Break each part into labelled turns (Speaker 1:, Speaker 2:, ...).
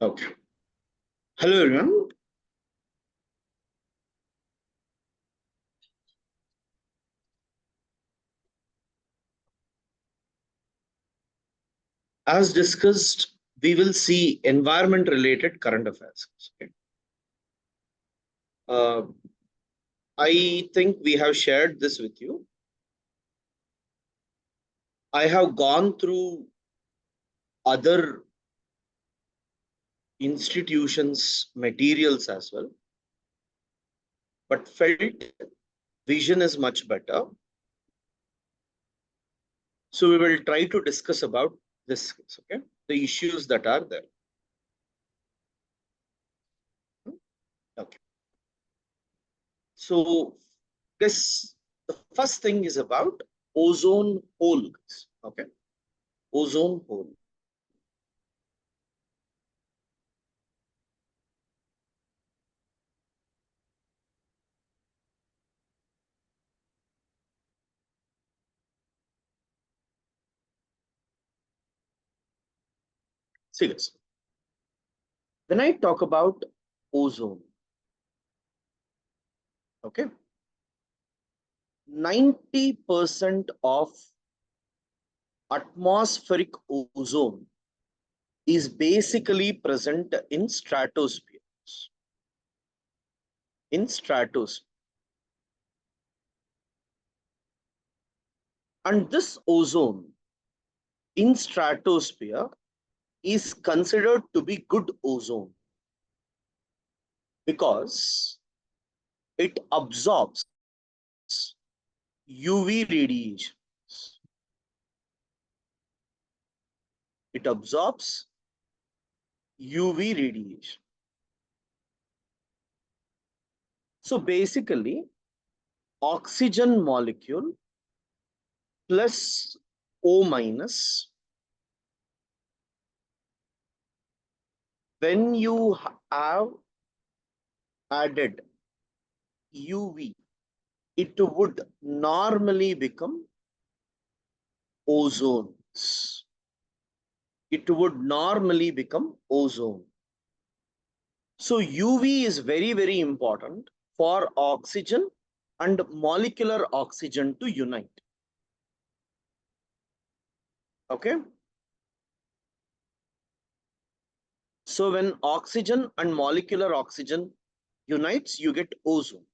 Speaker 1: Okay. Hello, everyone. As discussed, we will see environment-related current affairs. Okay. I think we have shared this with you. I have gone through other institutions' materials as well, but felt vision is much better. So we will try to discuss about this, okay, the issues that are there. Okay. So this, the first thing is about ozone hole. Okay, ozone hole. See this. When I talk about ozone, okay, 90% of atmospheric ozone is basically present in stratosphere. In stratosphere. And this ozone in stratosphere is considered to be good ozone because it absorbs UV radiation. It absorbs UV radiation. So basically, oxygen molecule plus O minus, when you have added UV, it would normally become ozone. It would normally become ozone. So UV is very, very important for oxygen and molecular oxygen to unite. Okay. So when oxygen and molecular oxygen unites, you get ozone.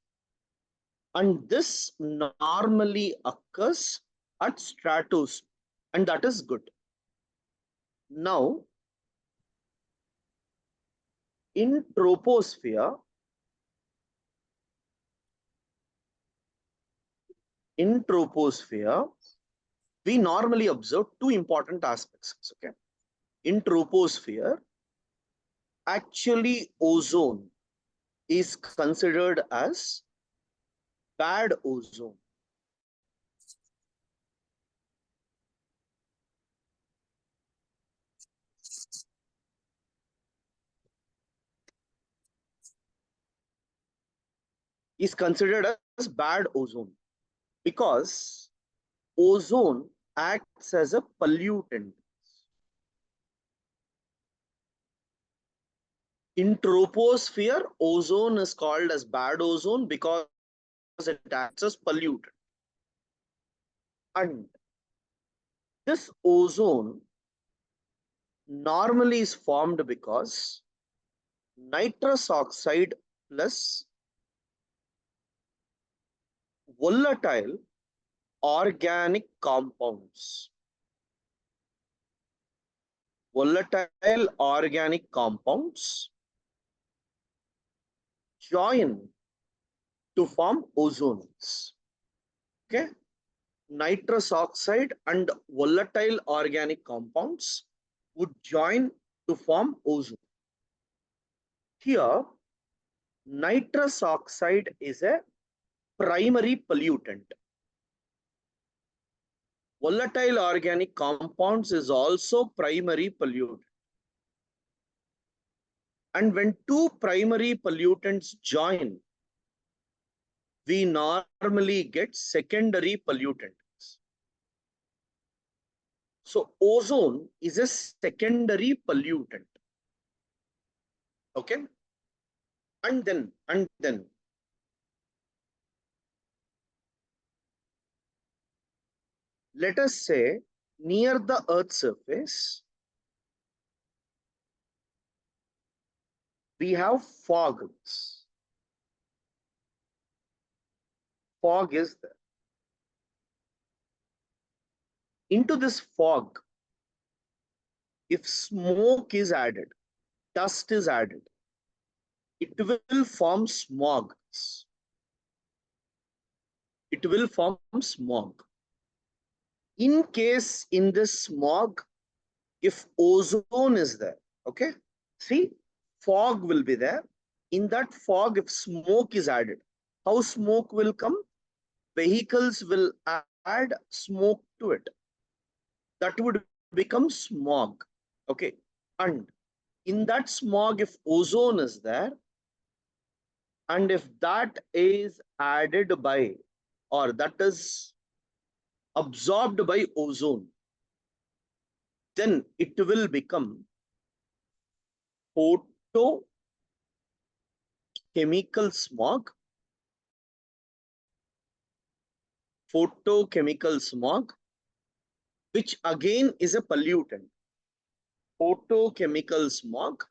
Speaker 1: And this normally occurs at stratosphere, and that is good. Now, in troposphere, we normally observe two important aspects. Okay. In troposphere, actually ozone is considered as bad ozone. Is considered as bad ozone because ozone acts as a pollutant. In troposphere, ozone is called as bad ozone because it acts as pollutant. And this ozone normally is formed because nitrous oxide plus volatile organic compounds. Volatile organic compounds join to form ozones. Okay. Nitrous oxide and volatile organic compounds would join to form ozone. Here, nitrous oxide is a primary pollutant. Volatile organic compounds is also primary pollutant. And when two primary pollutants join, we normally get secondary pollutants. So ozone is a secondary pollutant. Okay. And then let us say near the Earth's surface, we have fogs. Fog is there. Into this fog, if smoke is added, dust is added, it will form smog. It will form smog. In case in this smog, if ozone is there, okay, see, fog will be there. In that fog, if smoke is added, how smoke will come? Vehicles will add smoke to it. That would become smog. Okay. And in that smog, if ozone is there, and if that is added by, or that is absorbed by ozone, then it will become photochemical smog. Photochemical smog, which again is a pollutant. Photochemical smog,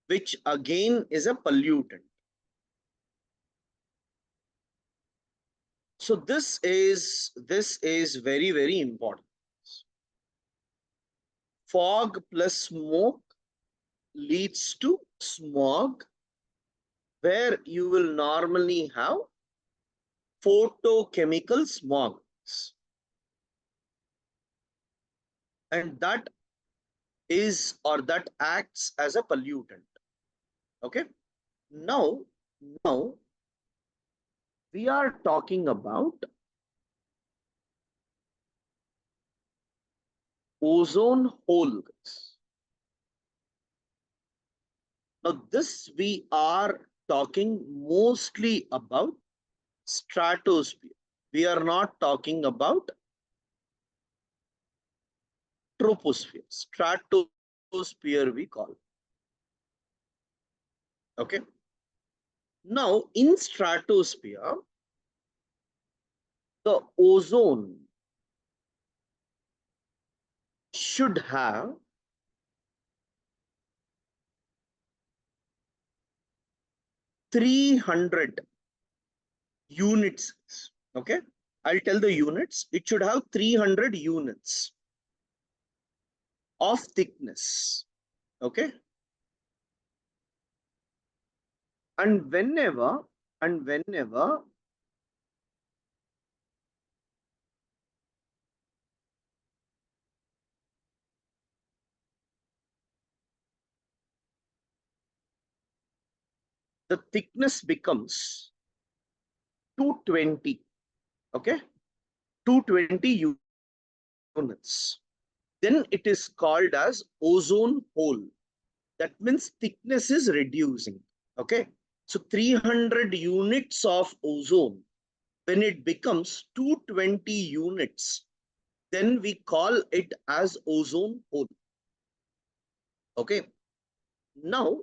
Speaker 1: which again is a pollutant. So this is very, very important. Fog plus smoke leads to smog, where you will normally have photochemical smog, and that is, or that acts as a pollutant. Okay. Now we are talking about ozone hole. Now this we are talking mostly about stratosphere. We are not talking about troposphere. Stratosphere we call. Okay. Now in stratosphere, the ozone should have 300 units. Okay. I'll tell the units. It should have 300 units of thickness. Okay. And whenever the thickness becomes 220, okay, 220 units, then it is called as ozone hole. That means thickness is reducing. Okay. So 300 units of ozone, when it becomes 220 units, then we call it as ozone hole. Okay. Now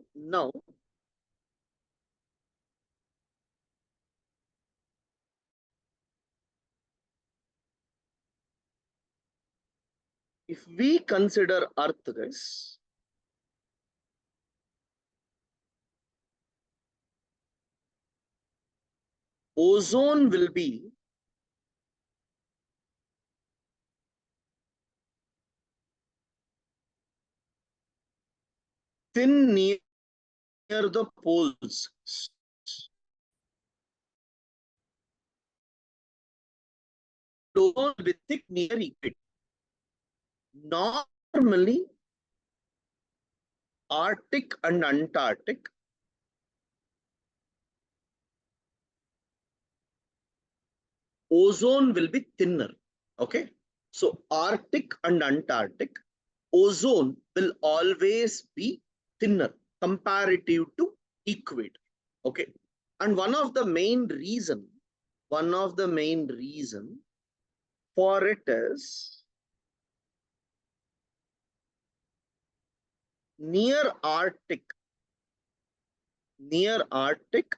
Speaker 1: if we consider Earth, guys, ozone will be thin near the poles. Ozone will be thick near equator. Normally, Arctic and Antarctic, ozone will be thinner. Okay. So Arctic and Antarctic, ozone will always be thinner comparative to equator. Okay. And one of the main reason for it is near Arctic, near Arctic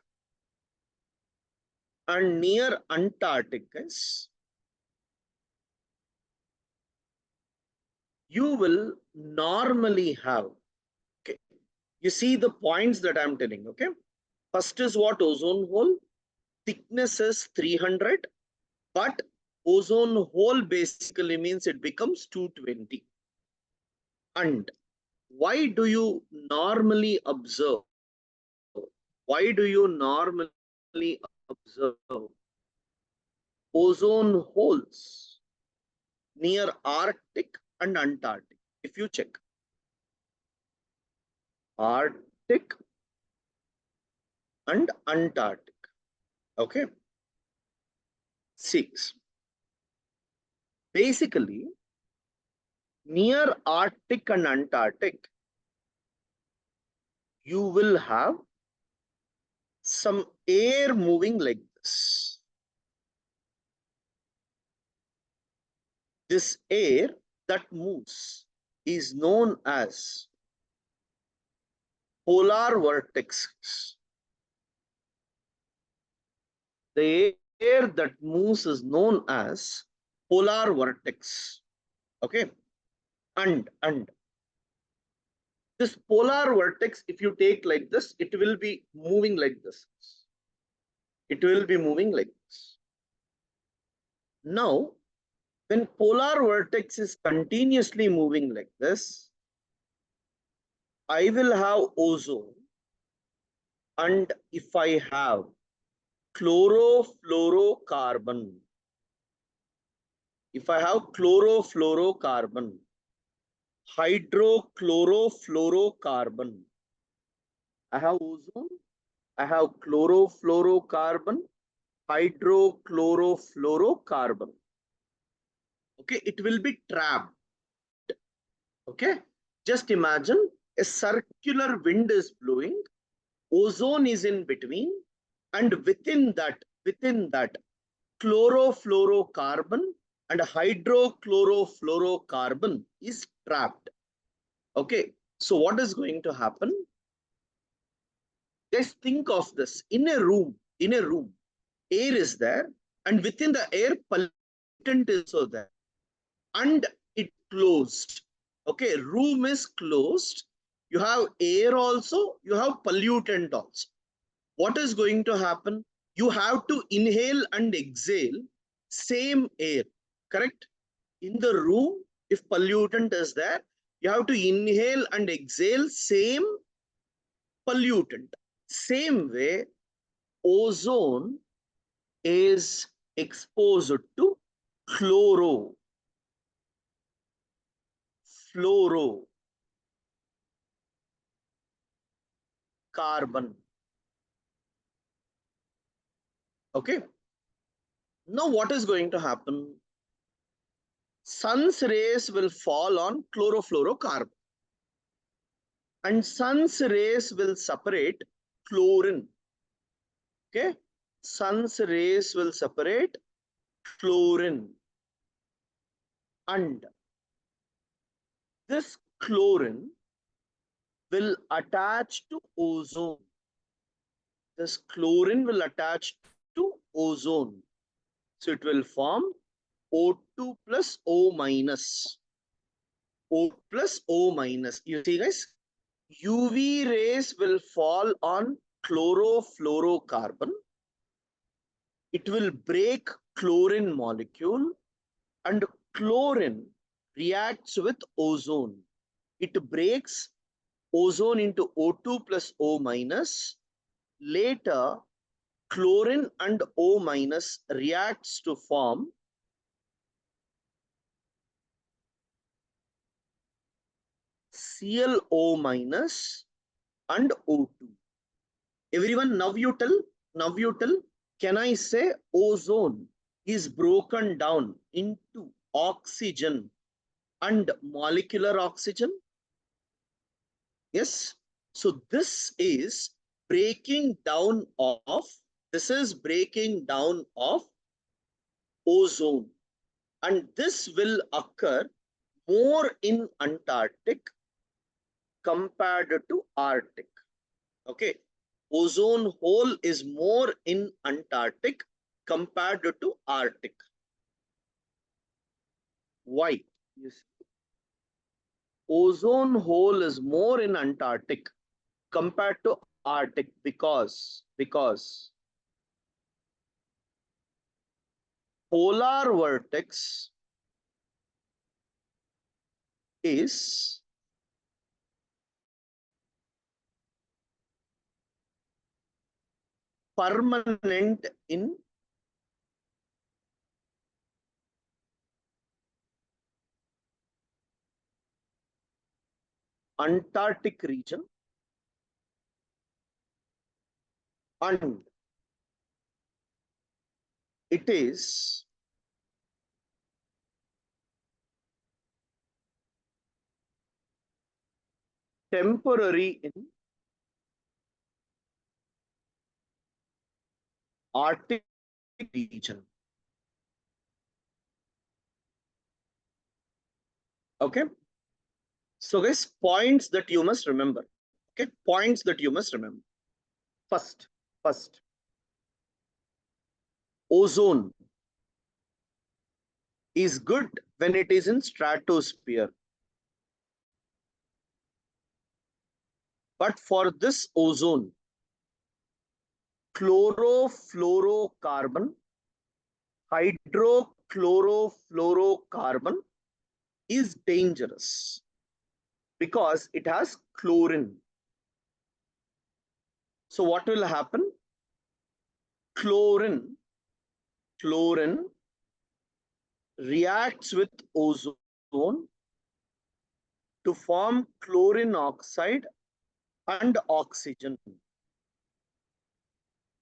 Speaker 1: and near Antarctic, guys, you will normally have, okay, you see the points that I'm telling, okay. First is what? Ozone hole. Thickness is 300, but ozone hole basically means it becomes 220. And why do you normally observe? Why do you normally observe ozone holes near Arctic and Antarctic? If you check Arctic and Antarctic, okay. 6. Basically, near Arctic and Antarctic, you will have some air moving like this. This air that moves is known as polar vortex. The air that moves is known as polar vortex. Okay. And this polar vortex, if you take like this, it will be moving like this. It will be moving like this. Now, when polar vortex is continuously moving like this, I will have ozone, and if I have chlorofluorocarbon, if I have chlorofluorocarbon, hydrochlorofluorocarbon, I have ozone, I have chlorofluorocarbon, hydrochlorofluorocarbon. Okay, it will be trapped. Okay, just imagine a circular wind is blowing, ozone is in between, and within that chlorofluorocarbon and hydrochlorofluorocarbon is trapped. Okay, so what is going to happen? Just think of this. In a room, air is there, and within the air, pollutant is also there, and it closed. Okay, room is closed. You have air also, you have pollutant also. What is going to happen? You have to inhale and exhale same air, correct? In the room, if pollutant is there, you have to inhale and exhale same pollutant. Same way, ozone is exposed to chlorofluorocarbon. Okay. Now what is going to happen? Sun's rays will fall on chlorofluorocarbon, and sun's rays will separate chlorine. Okay, sun's rays will separate chlorine, and this chlorine will attach to ozone. This chlorine will attach to ozone, so it will form O2 plus O minus. O plus O minus. You see, guys, UV rays will fall on chlorofluorocarbon. It will break chlorine molecule, and chlorine reacts with ozone. It breaks ozone into O2 plus O minus. Later, chlorine and O minus reacts to form ClO minus and O2. Everyone, now you tell, can I say ozone is broken down into oxygen and molecular oxygen? Yes. So this is breaking down of ozone, and this will occur more in Antarctic compared to Arctic. Okay, ozone hole is more in Antarctic compared to Arctic. Why? You see, ozone hole is more in Antarctic compared to Arctic because polar vortex is permanent in Antarctic region and it is temporary in Arctic region. Okay. So guys, points that you must remember. Okay, points that you must remember. First, ozone is good when it is in stratosphere. But for this ozone, chlorofluorocarbon, hydrochlorofluorocarbon is dangerous because it has chlorine. So what will happen? Chlorine reacts with ozone to form chlorine oxide and oxygen.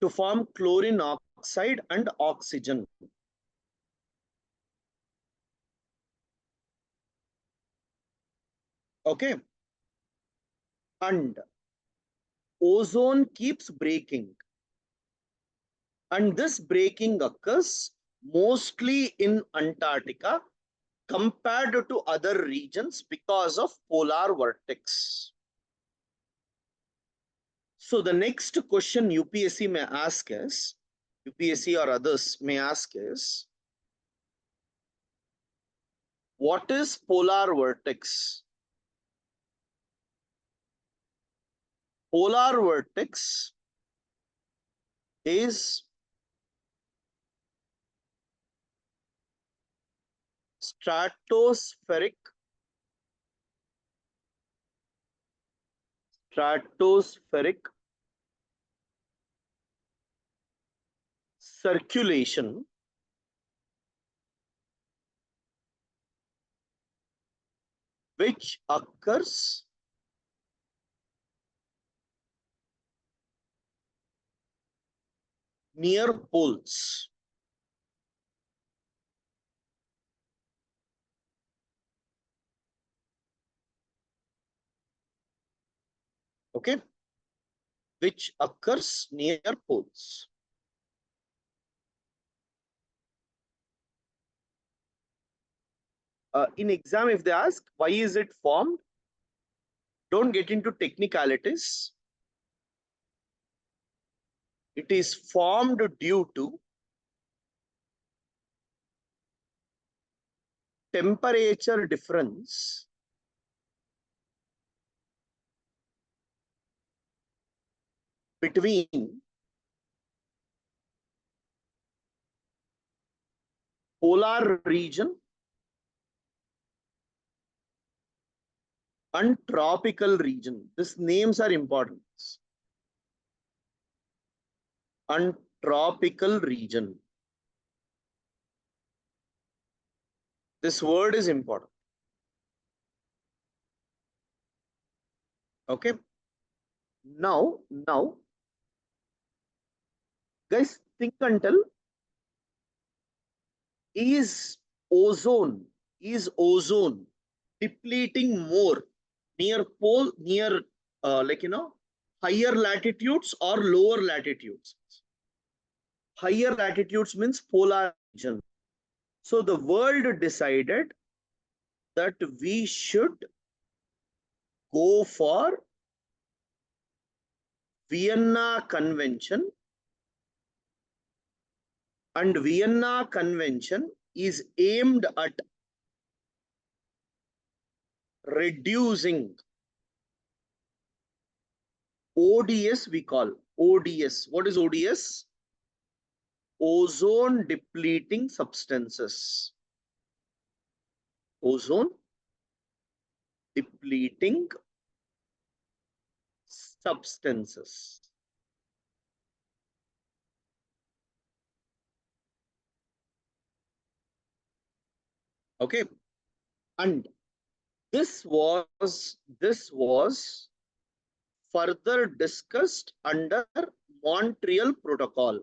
Speaker 1: To form chlorine oxide and oxygen. Okay. And ozone keeps breaking. And this breaking occurs mostly in Antarctica compared to other regions because of polar vortex. So the next question UPSC may ask is, UPSC or others may ask is, what is polar vortex? Polar vortex is stratospheric circulation which occurs near poles. Okay, which occurs near poles. In exam, if they ask why is it formed, don't get into technicalities. It is formed due to temperature difference between polar region and tropical region. These names are important. And tropical region. This word is important. Okay. Now, guys, think until is ozone depleting more near pole, near higher latitudes or lower latitudes? Higher latitudes means polar region. So the world decided that we should go for Vienna Convention, and Vienna Convention is aimed at reducing ODS, we call ODS. What is ODS? Ozone depleting substances. Ozone depleting substances. Okay, and this was further discussed under Montreal Protocol.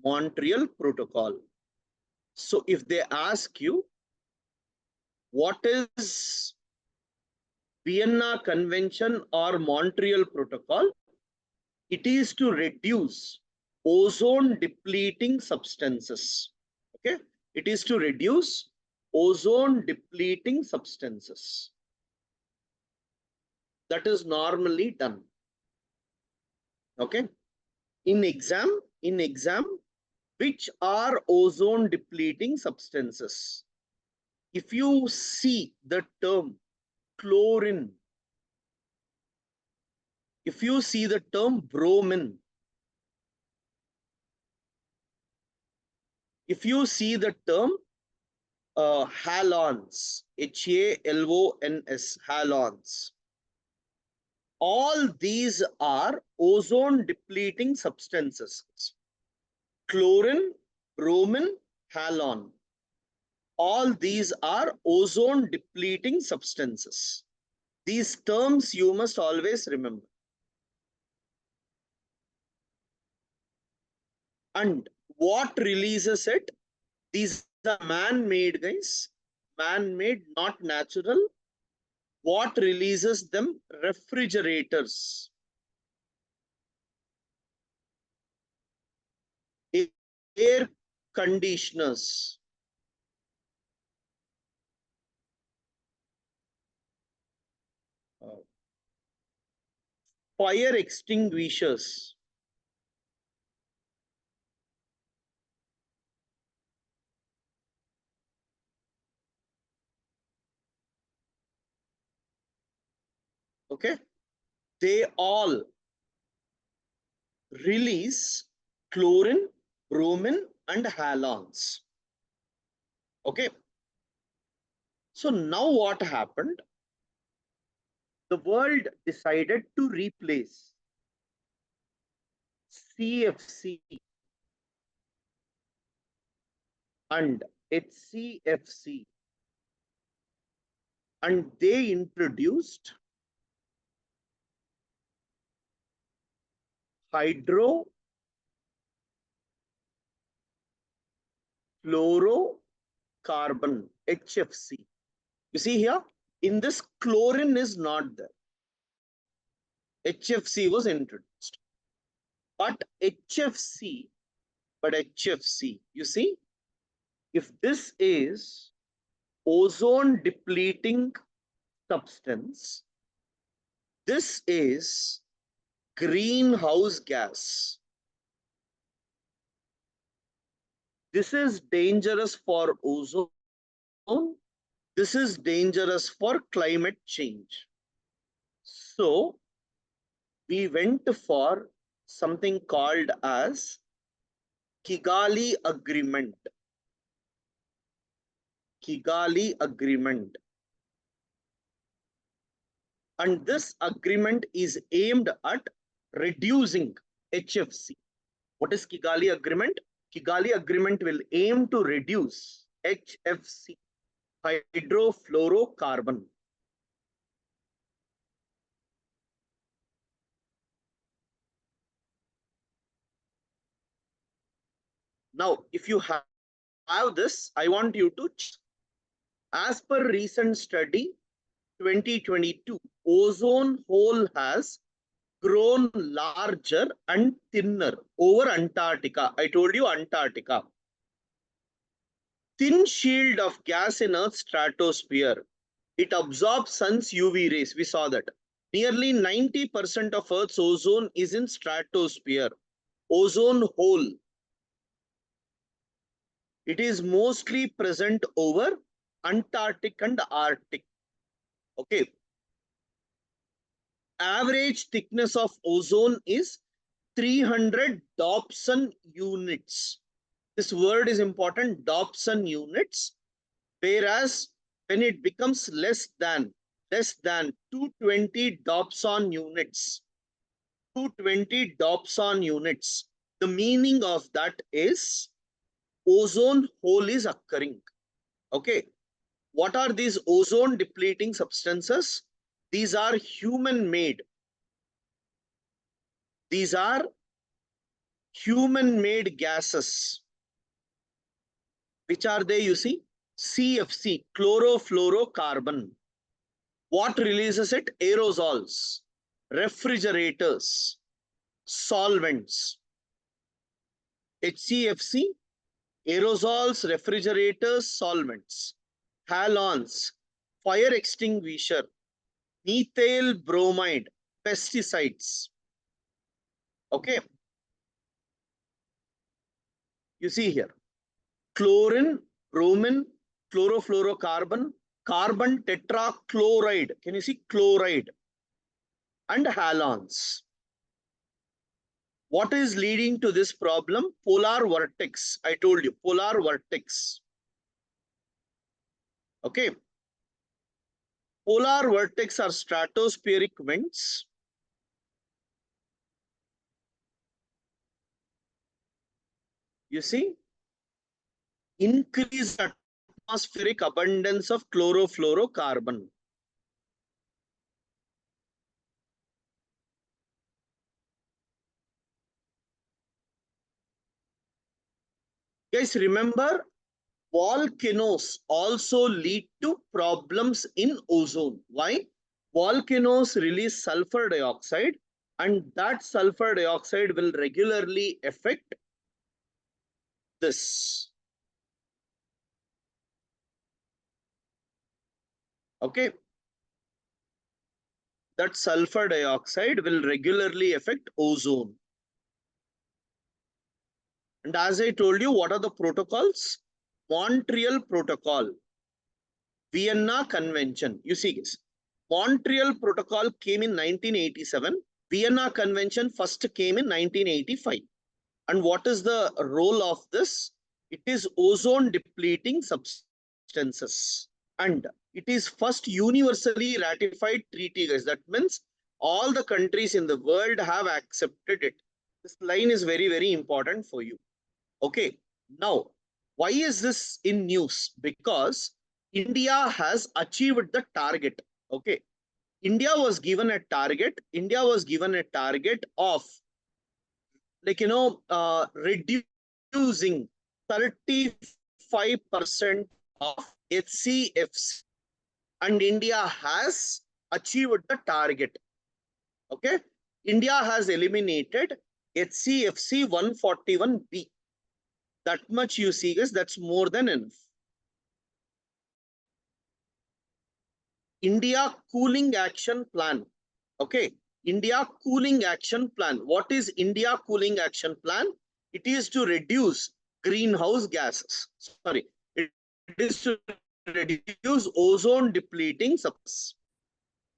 Speaker 1: Montreal Protocol. So if they ask you what is Vienna Convention or Montreal Protocol, it is to reduce ozone depleting substances. Okay, it is to reduce ozone depleting substances. That is normally done. Okay, in exam, which are ozone depleting substances? If you see the term chlorine, if you see the term bromine, if you see the term halons, HALONS, halons, all these are ozone depleting substances. Chlorine, bromine, halon. All these are ozone depleting substances. These terms you must always remember. And what releases it? These are man-made, guys. Man-made, not natural. What releases them? Refrigerators. Air conditioners. Fire extinguishers. Okay, they all release chlorine, bromine, and halons. Okay, so now what happened? The world decided to replace CFC and HCFC, and they introduced hydrofluorocarbon. HFC. You see here, in this chlorine is not there. HFC was introduced. But HFC, you see, if this is ozone depleting substance, this is greenhouse gas. This is dangerous for ozone. This is dangerous for climate change. So we went for something called as Kigali Agreement. Kigali Agreement. And this agreement is aimed at reducing HFC. What is Kigali Agreement? Kigali Agreement will aim to reduce HFC, hydrofluorocarbon. Now, if you have this, I want you to check. As per recent study, 2022, ozone hole has grown larger and thinner over Antarctica. I told you Antarctica. Thin shield of gas in Earth's stratosphere. It absorbs sun's UV rays. We saw that. Nearly 90% of Earth's ozone is in stratosphere, ozone hole. It is mostly present over Antarctic and Arctic. Okay. Average thickness of ozone is 300 Dobson units. This word is important, Dobson units. Whereas when it becomes less than 220 Dobson units, 220 Dobson units, the meaning of that is ozone hole is occurring. Okay. What are these ozone depleting substances? These are human made. These are human made gases. Which are they, you see? CFC, chlorofluorocarbon. What releases it? Aerosols, refrigerators, solvents. HCFC, aerosols, refrigerators, solvents. Halons, fire extinguisher, methyl bromide, pesticides. Okay. You see here, chlorine, bromine, chlorofluorocarbon, carbon tetrachloride. Can you see chloride? And halons. What is leading to this problem? Polar vortex. I told you, polar vortex. Okay. Polar vortex are stratospheric winds. You see, increased atmospheric abundance of chlorofluorocarbon. Guys, remember, volcanoes also lead to problems in ozone. Why? Volcanoes release sulfur dioxide, and that sulfur dioxide will regularly affect this. Okay. That sulfur dioxide will regularly affect ozone. And as I told you, what are the protocols? Montreal Protocol, Vienna Convention. You see this. Montreal Protocol came in 1987. Vienna Convention first came in 1985. And what is the role of this? It is ozone depleting substances. And it is first universally ratified treaty, guys. That means all the countries in the world have accepted it. This line is very, very important for you. Okay. Now, why is this in news? Because India has achieved the target. Okay. India was given a target. India was given a target of, like, reducing 35% of HCFC. And India has achieved the target. Okay. India has eliminated HCFC 141B. That much you see, guys, that's more than enough. India Cooling Action Plan. Okay. India Cooling Action Plan. What is India Cooling Action Plan? It is to reduce greenhouse gases. Sorry. It is to reduce ozone depleting substances.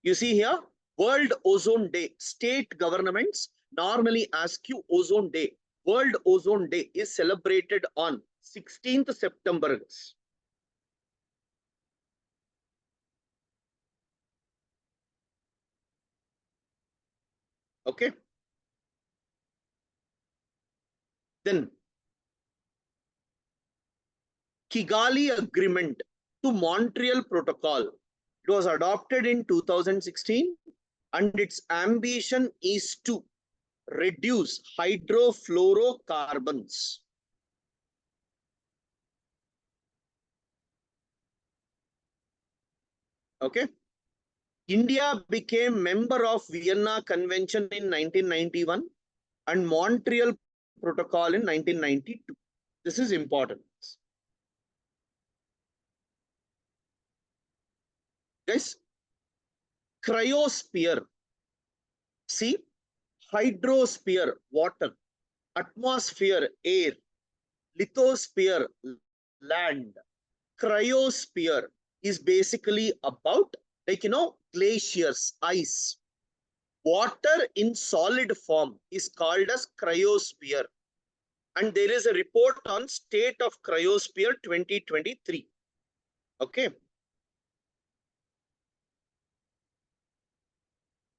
Speaker 1: You see here, World Ozone Day. State governments normally ask you Ozone Day. World Ozone Day is celebrated on 16th September. Okay. Then Kigali Agreement to Montreal Protocol. It was adopted in 2016 and its ambition is to reduce hydrofluorocarbons. Okay. India became member of Vienna Convention in 1991 and Montreal Protocol in 1992. This is important. Guys, cryosphere. See, hydrosphere, water, atmosphere, air, lithosphere, land, cryosphere is basically about, glaciers, ice. Water in solid form is called as cryosphere. And there is a report on state of cryosphere 2023. Okay.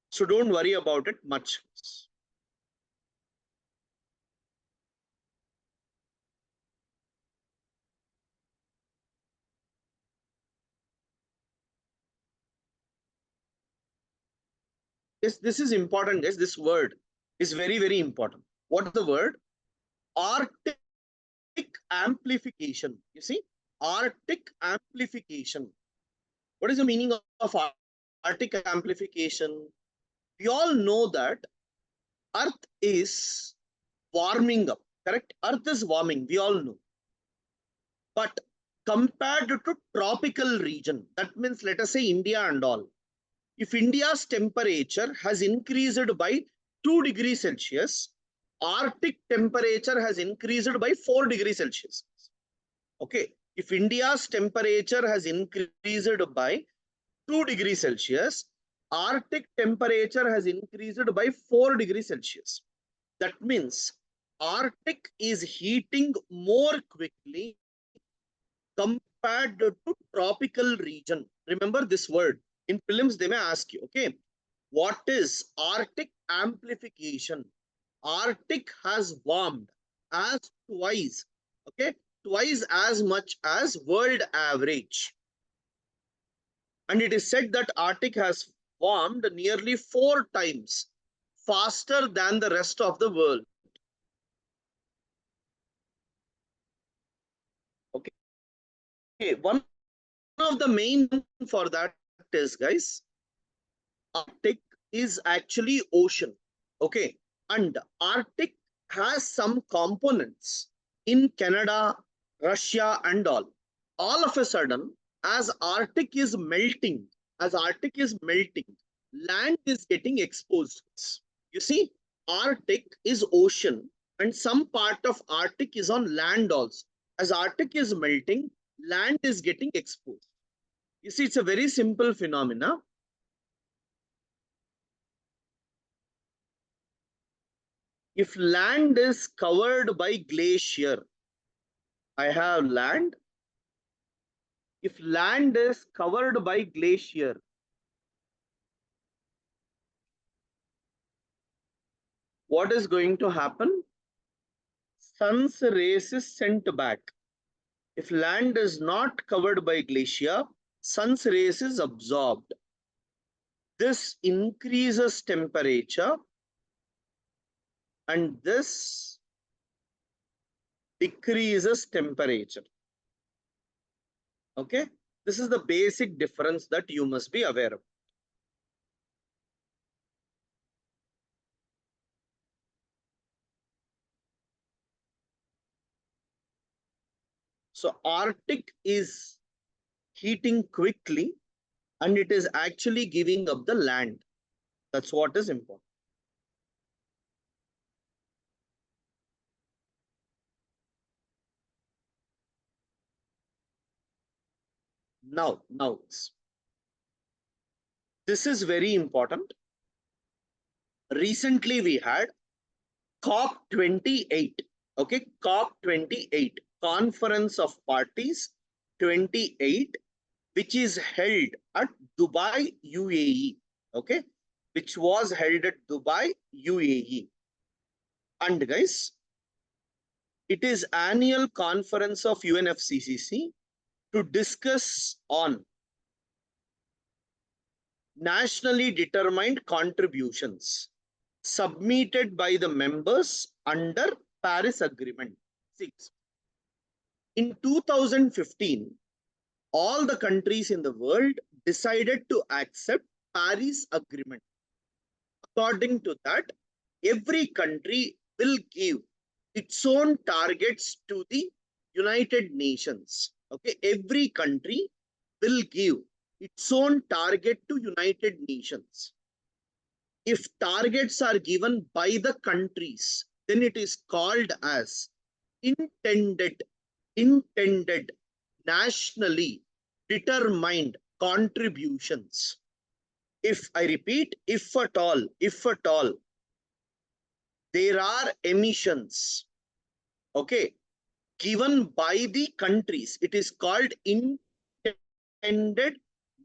Speaker 1: So don't worry about it much. This is important, guys. This word is very, very important. What is the word? Arctic amplification. You see, Arctic amplification. What is the meaning of Arctic amplification? We all know that Earth is warming up, correct? Earth is warming, we all know. But compared to tropical region, that means let us say India and all, if India's temperature has increased by 2 degrees Celsius, Arctic temperature has increased by 4 degrees Celsius. Okay, if India's temperature has increased by 2 degrees Celsius, Arctic temperature has increased by 4 degrees Celsius. That means Arctic is heating more quickly compared to tropical region. Remember this word. In prelims, they may ask you, okay, what is Arctic amplification? Arctic has warmed as twice, okay, twice as much as world average. And it is said that Arctic has warmed nearly 4 times faster than the rest of the world. Okay, one of the main for that is, guys, Arctic is actually ocean. Okay, and Arctic has some components in Canada, Russia, and all. All of a sudden, as Arctic is melting, land is getting exposed. You see, Arctic is ocean, and some part of Arctic is on land also. As Arctic is melting, land is getting exposed. You see, it's a very simple phenomena. If land is covered by glacier, I have land. If land is covered by glacier, what is going to happen? Sun's rays is sent back. If land is not covered by glacier, sun's rays is absorbed. This increases temperature and this decreases temperature. Okay, this is the basic difference that you must be aware of. So Arctic is heating quickly and it is actually giving up the land. That's what is important. Now, this is very important. Recently we had COP28. Okay, COP28, Conference of Parties 28, which is held at Dubai, UAE. Okay, which was held at Dubai, UAE. And guys, it is annual conference of UNFCCC to discuss on nationally determined contributions submitted by the members under Paris Agreement. 6. In 2015, all the countries in the world decided to accept Paris Agreement. According to that, every country will give its own targets to the United Nations. Okay, every country will give its own target to United Nations. If targets are given by the countries, then it is called as intended, nationally determined contributions. If I repeat, if at all, there are emissions, okay, given by the countries, it is called intended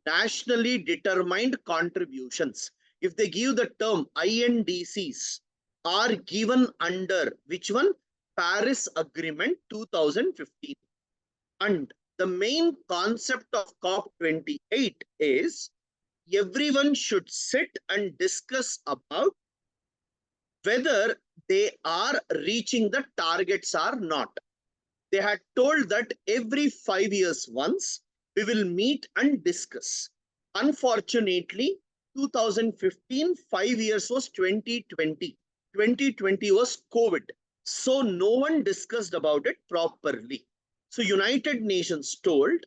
Speaker 1: nationally determined contributions. If they give the term INDCs are given under which one? Paris Agreement 2015. And the main concept of COP28 is everyone should sit and discuss about whether they are reaching the targets or not. They had told that every 5 years once we will meet and discuss. Unfortunately, 2015, 5 years was 2020. 2020 was COVID. So no one discussed about it properly. So United Nations told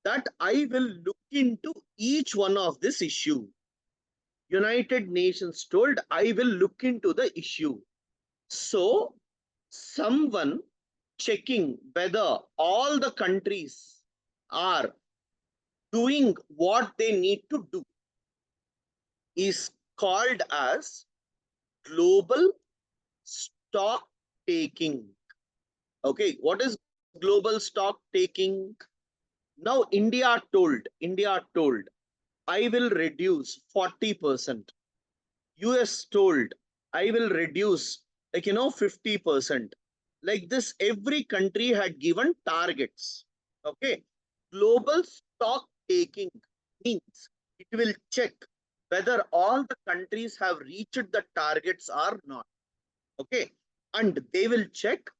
Speaker 1: that I will look into each one of this issue. United Nations told I will look into the issue. So someone checking whether all the countries are doing what they need to do is called as global stock taking. Okay, what is global stock taking? Now India told, I will reduce 40%. US told, I will reduce 50%. Like this, every country had given targets. Okay. Global stock taking means it will check whether all the countries have reached the targets or not. Okay. And they will check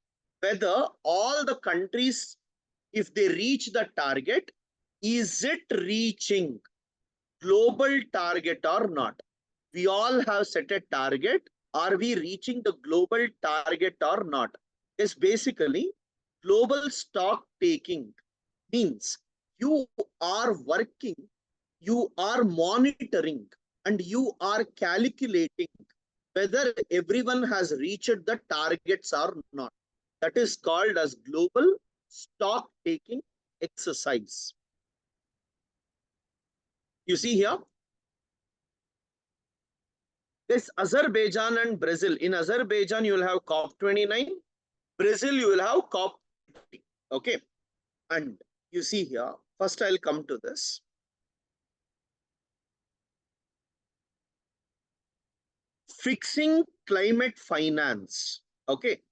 Speaker 1: whether all the countries, if they reach the target, is it reaching global target or not? We all have set a target. Are we reaching the global target or not? Yes, basically, global stock taking means you are working, you are monitoring, and you are calculating whether everyone has reached the targets or not. That is called as global stock taking exercise. You see here, this Azerbaijan and Brazil. In Azerbaijan, you will have COP29. Brazil, you will have COP30. Okay. And you see here, first I'll come to this. Fixing climate finance. Okay.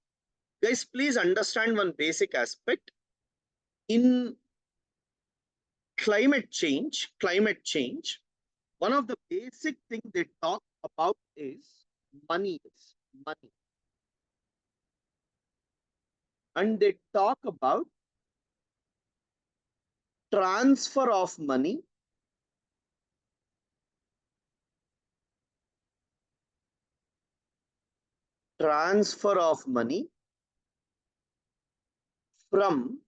Speaker 1: Guys, please understand one basic aspect. In climate change, one of the basic things they talk about is money. And they talk about transfer of money from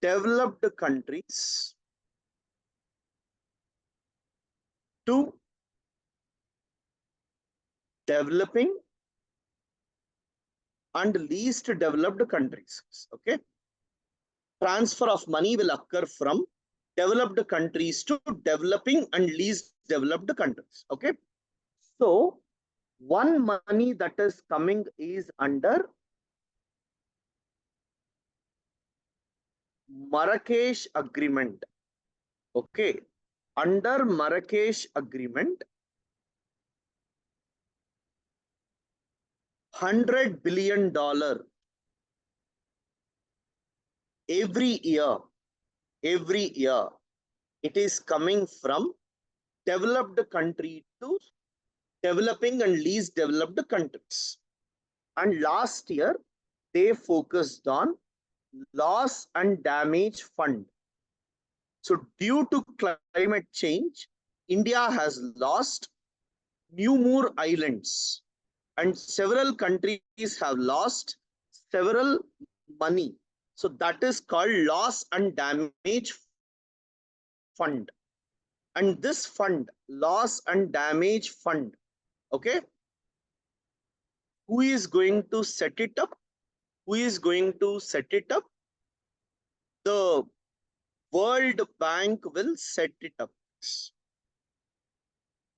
Speaker 1: developed countries to developing and least developed countries. Okay. Transfer of money will occur from developed countries to developing and least developed countries. Okay. So one money that is coming is under Marrakesh Agreement. Okay. Under Marrakesh Agreement, $100 billion every year, it is coming from developed country to developing and least developed countries. And last year, they focused on loss and damage fund. So due to climate change, India has lost numerous islands and several countries have lost several money. So that is called loss and damage fund. And this fund, loss and damage fund, okay, who is going to set it up? Who is going to set it up? The World Bank will set it up.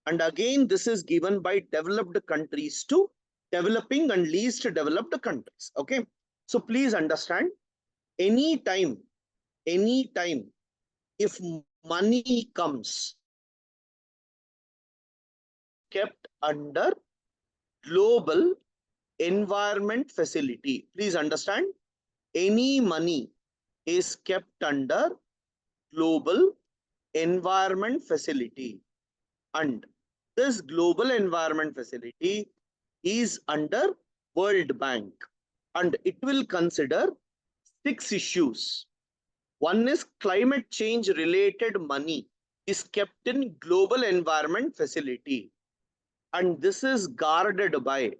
Speaker 1: And again, this is given by developed countries to developing and least developed countries. Okay. So please understand, anytime, if money comes, kept under global environment facility. Please understand, any money is kept under global environment facility, and this global environment facility is under World Bank, and it will consider 6 issues. One is climate change related money is kept in global environment facility, and this is guarded by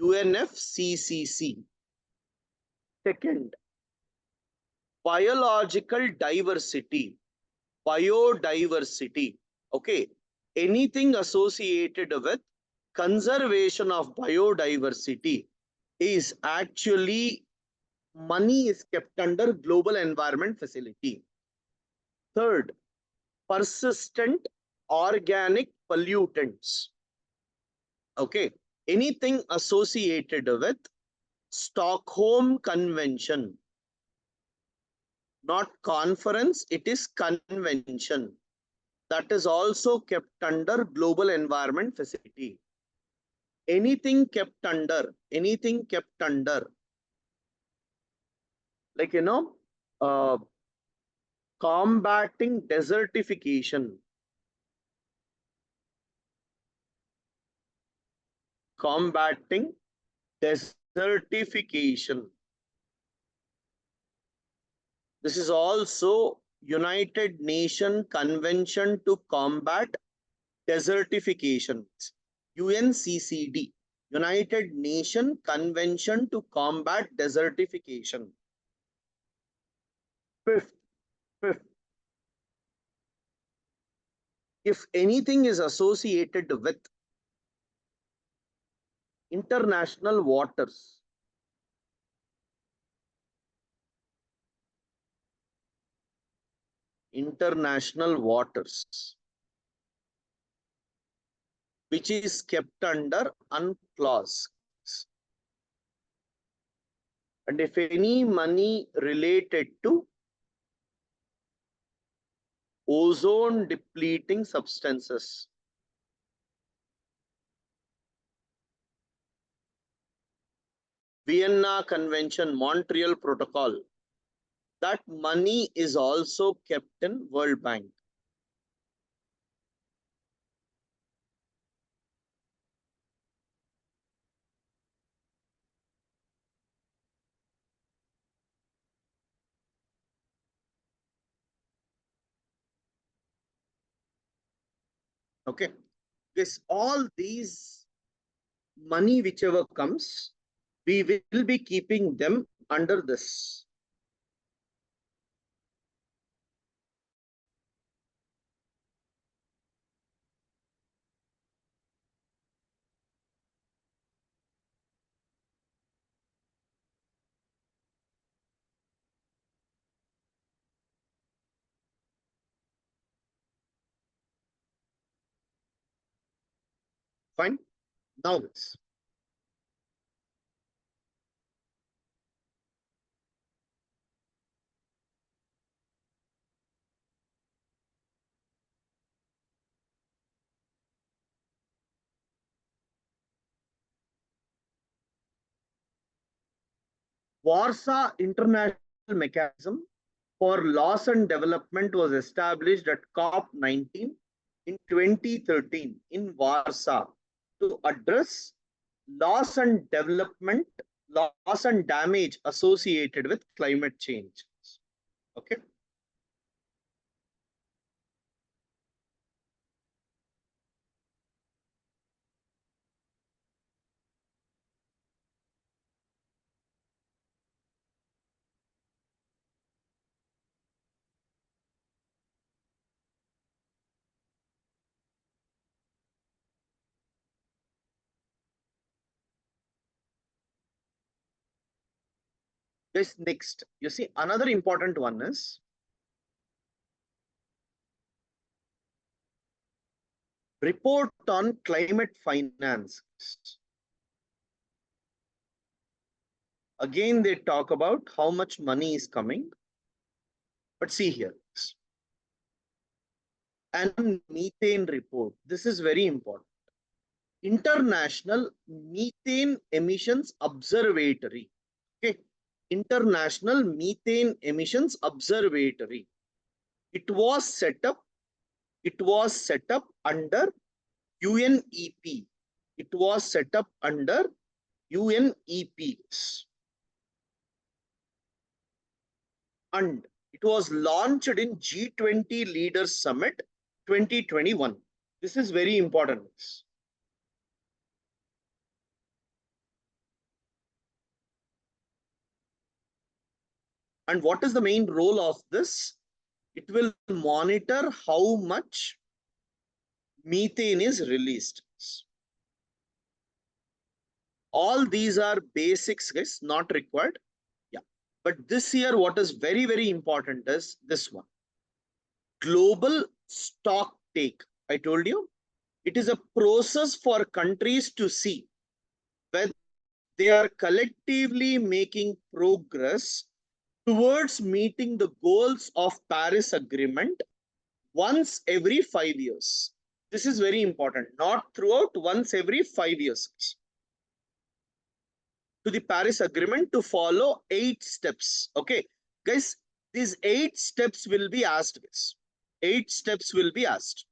Speaker 1: UNFCCC. Second, biological diversity, biodiversity. Okay, anything associated with conservation of biodiversity is actually money is kept under global environment facility. Third, persistent organic pollutants. Okay, anything associated with Stockholm Convention, not conference, it is convention, that is also kept under global environment facility. Anything kept under, like uh, combating desertification, combating desertification. This is also United Nations Convention to Combat Desertification, UNCCD, United Nations Convention to Combat Desertification. Fifth, if anything is associated with international waters, which is kept under UNCLOS. And if any money related to ozone depleting substances, Vienna Convention, Montreal Protocol, that money is also kept in World Bank. Okay, this all these money whichever comes, we will be keeping them under this. Fine. Now this. Warsaw International Mechanism for Loss and Development was established at COP19 in 2013 in Warsaw to address loss and development, loss and damage associated with climate change. Okay. This next, you see, another important one is report on climate finance. Again, they talk about how much money is coming. But see here, and methane report. This is very important. International Methane Emissions Observatory. Okay. International Methane Emissions Observatory. It was set up under UNEP. It was set up under UNEP. And it was launched in G20 Leaders Summit 2021. This is very important. And what is the main role of this? It will monitor how much methane is released. All these are basics, guys, not required. Yeah. But this year, what is very, very important is this one. Global stock take. I told you, it is a process for countries to see whether they are collectively making progress towards meeting the goals of Paris Agreement once every 5 years. This is very important, not throughout, once every 5 years. To the Paris Agreement to follow 8 steps. Okay, guys, these 8 steps will be asked. Guys. 8 steps will be asked.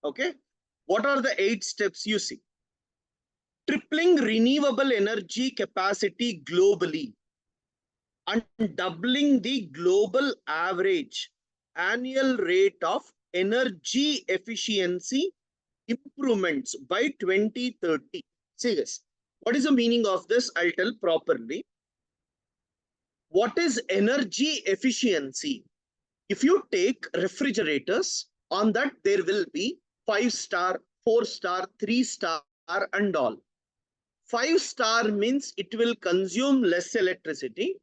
Speaker 1: Okay, what are the 8 steps you see? Tripling renewable energy capacity globally and doubling the global average annual rate of energy efficiency improvements by 2030. See this. What is the meaning of this? I'll tell properly. What is energy efficiency? If you take refrigerators, on that there will be 5-star, 4-star, 3-star and all. 5-star means it will consume less electricity.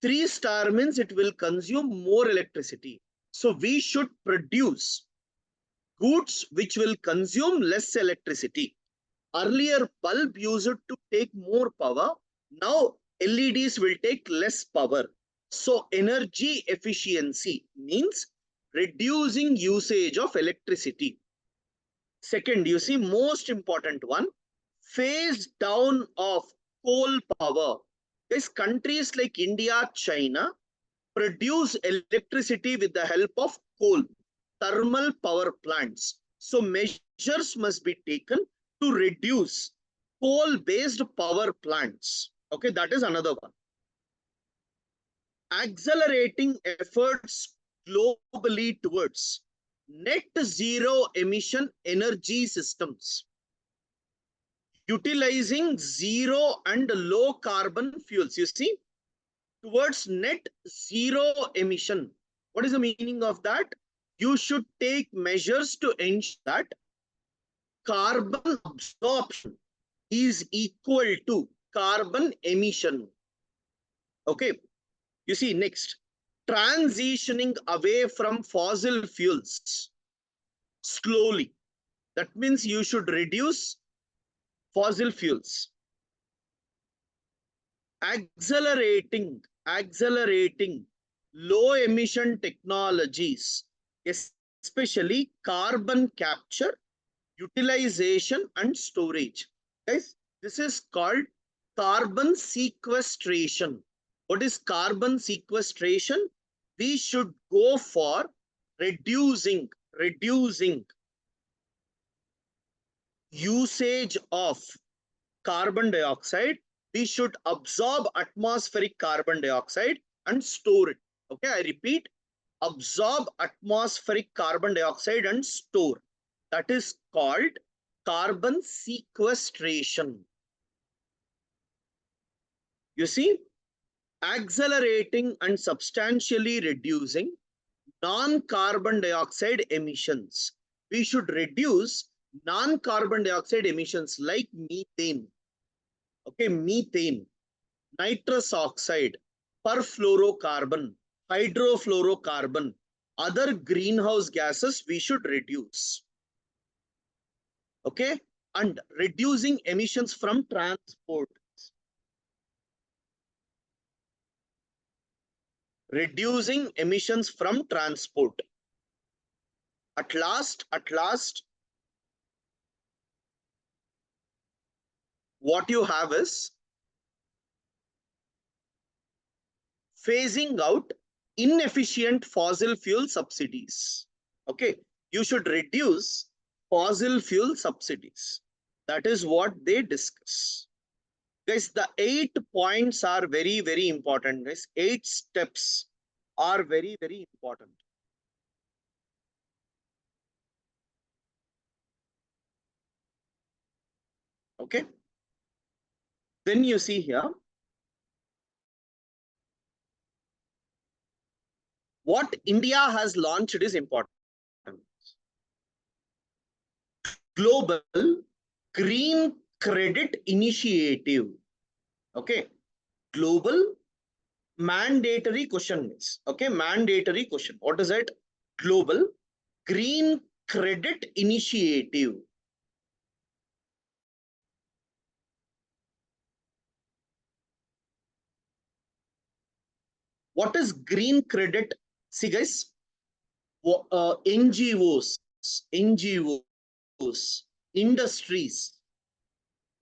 Speaker 1: 3-star means it will consume more electricity. So we should produce goods which will consume less electricity. Earlier, bulb used to take more power. Now, LEDs will take less power. So, energy efficiency means reducing usage of electricity. Second, you see, most important one, phase down of coal power. These countries like India, China produce electricity with the help of coal, thermal power plants. So measures must be taken to reduce coal-based power plants. Okay, that is another one. Accelerating efforts globally towards net zero emission energy systems. Utilizing zero and low carbon fuels. You see, towards net zero emission. What is the meaning of that? You should take measures to ensure that carbon absorption is equal to carbon emission. Okay. You see, next, transitioning away from fossil fuels slowly. That means you should reduce fossil fuels. Accelerating low emission technologies, especially carbon capture, utilization and storage. Guys, this is called carbon sequestration. What is carbon sequestration? We should go for reducing usage of carbon dioxide. We should absorb atmospheric carbon dioxide and store it. Okay, I repeat, absorb atmospheric carbon dioxide and store. That is called carbon sequestration. You see, accelerating and substantially reducing non-carbon dioxide emissions. We should reduce non-carbon dioxide emissions like methane. Okay, methane, nitrous oxide, perfluorocarbon, hydrofluorocarbon, other greenhouse gases we should reduce. Okay, and reducing emissions from transport. Reducing emissions from transport. At last, what you have is phasing out inefficient fossil fuel subsidies. Okay, you should reduce fossil fuel subsidies. That is what they discuss. Guys, the 8 points are very, very important. Guys, 8 steps are very, very important. Okay. Then you see here, what India has launched is important. Global Green Credit Initiative. Okay. Global mandatory question is, okay, mandatory question. What is it? Global Green Credit Initiative. What is green credit? See guys, NGOs, industries,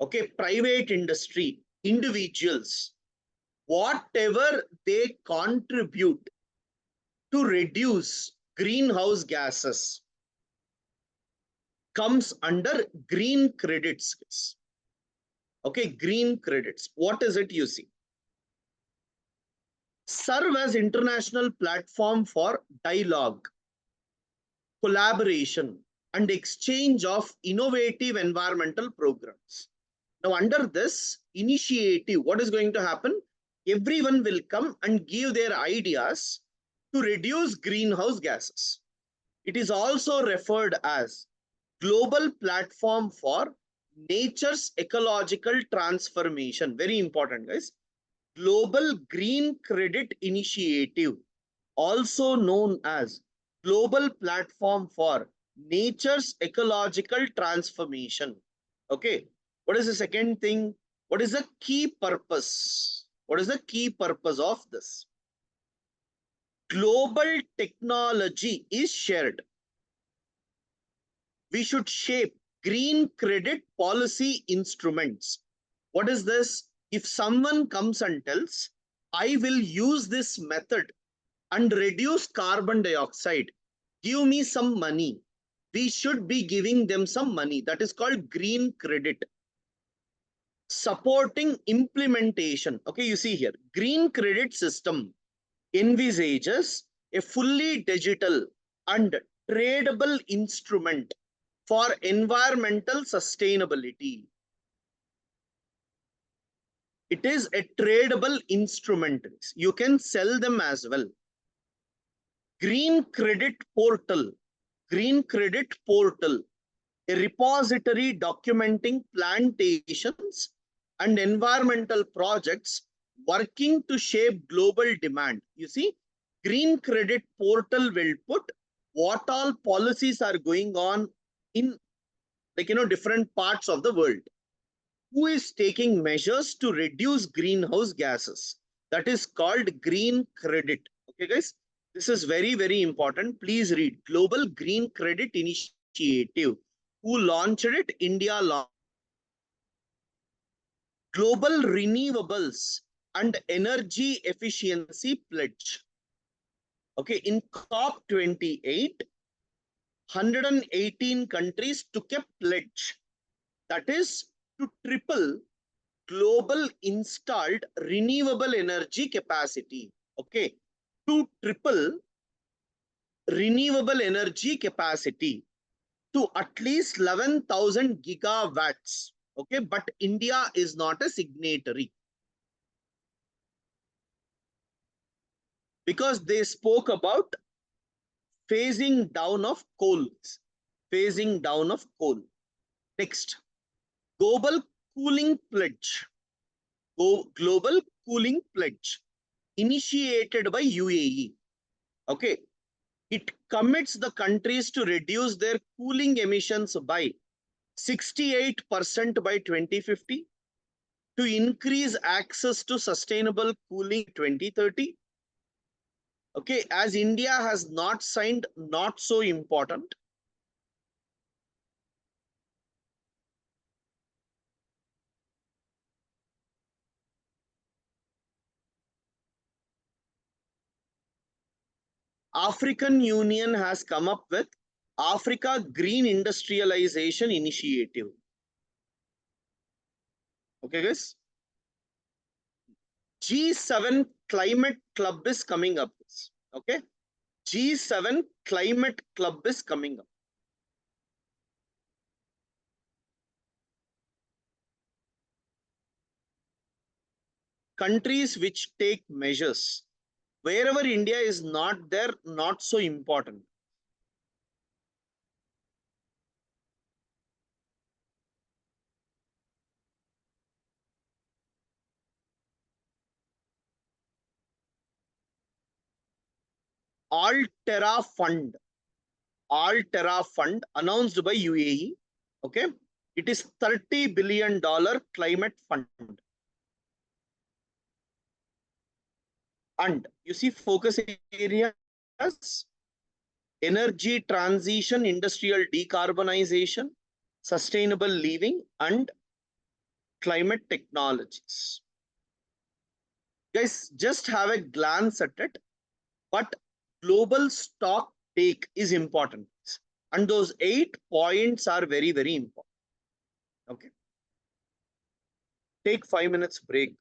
Speaker 1: okay, private industry, individuals, whatever they contribute to reduce greenhouse gases comes under green credits. Okay, green credits. What is it you see? Serve as international platform for dialogue, collaboration, and exchange of innovative environmental programs. Now, under this initiative, what is going to happen? Everyone will come and give their ideas to reduce greenhouse gases. It is also referred as Global Platform for Nature's Ecological Transformation. Very important, guys. Global Green Credit Initiative, also known as Global Platform for Nature's Ecological Transformation. Okay. What is the second thing? What is the key purpose? What is the key purpose of this? Global technology is shared. We should shape green credit policy instruments. What is this? If someone comes and tells, I will use this method and reduce carbon dioxide, give me some money. We should be giving them some money. That is called green credit. Supporting implementation. Okay, you see here, green credit system envisages a fully digital and tradable instrument for environmental sustainability. It is a tradable instrument. You can sell them as well. Green Credit Portal. Green Credit Portal, a repository documenting plantations and environmental projects working to shape global demand. You see, Green Credit Portal will put what all policies are going on in, like, different parts of the world. Who is taking measures to reduce greenhouse gases? That is called green credit. Okay, guys, this is very, very important. Please read. Global Green Credit Initiative. Who launched it? India launched. Global Renewables and Energy Efficiency Pledge. Okay, in COP28, 118 countries took a pledge. That is to triple global installed renewable energy capacity. Okay, to triple renewable energy capacity to at least 11,000 gigawatts. Okay, but India is not a signatory because they spoke about phasing down of coal. Phasing down of coal. Next, Global Cooling Pledge. Global Cooling Pledge. initiated by UAE. Okay, it commits the countries to reduce their cooling emissions by 68% by 2050, to increase access to sustainable cooling 2030. Okay, as India has not signed, not so important. African Union has come up with Africa Green Industrialization Initiative. Okay, guys. G7 Climate Club is coming up. Okay, G7 Climate Club is coming up. Countries which take measures. Wherever India is not there, not so important. Altera Fund. Altera Fund announced by UAE. Okay, it is $30 billion climate fund. And you see focus areas: energy transition, industrial decarbonization, sustainable living, and climate technologies. Guys, just have a glance at it. But global stock take is important. And those 8 points are very, very important. Okay. Take 5 minutes break.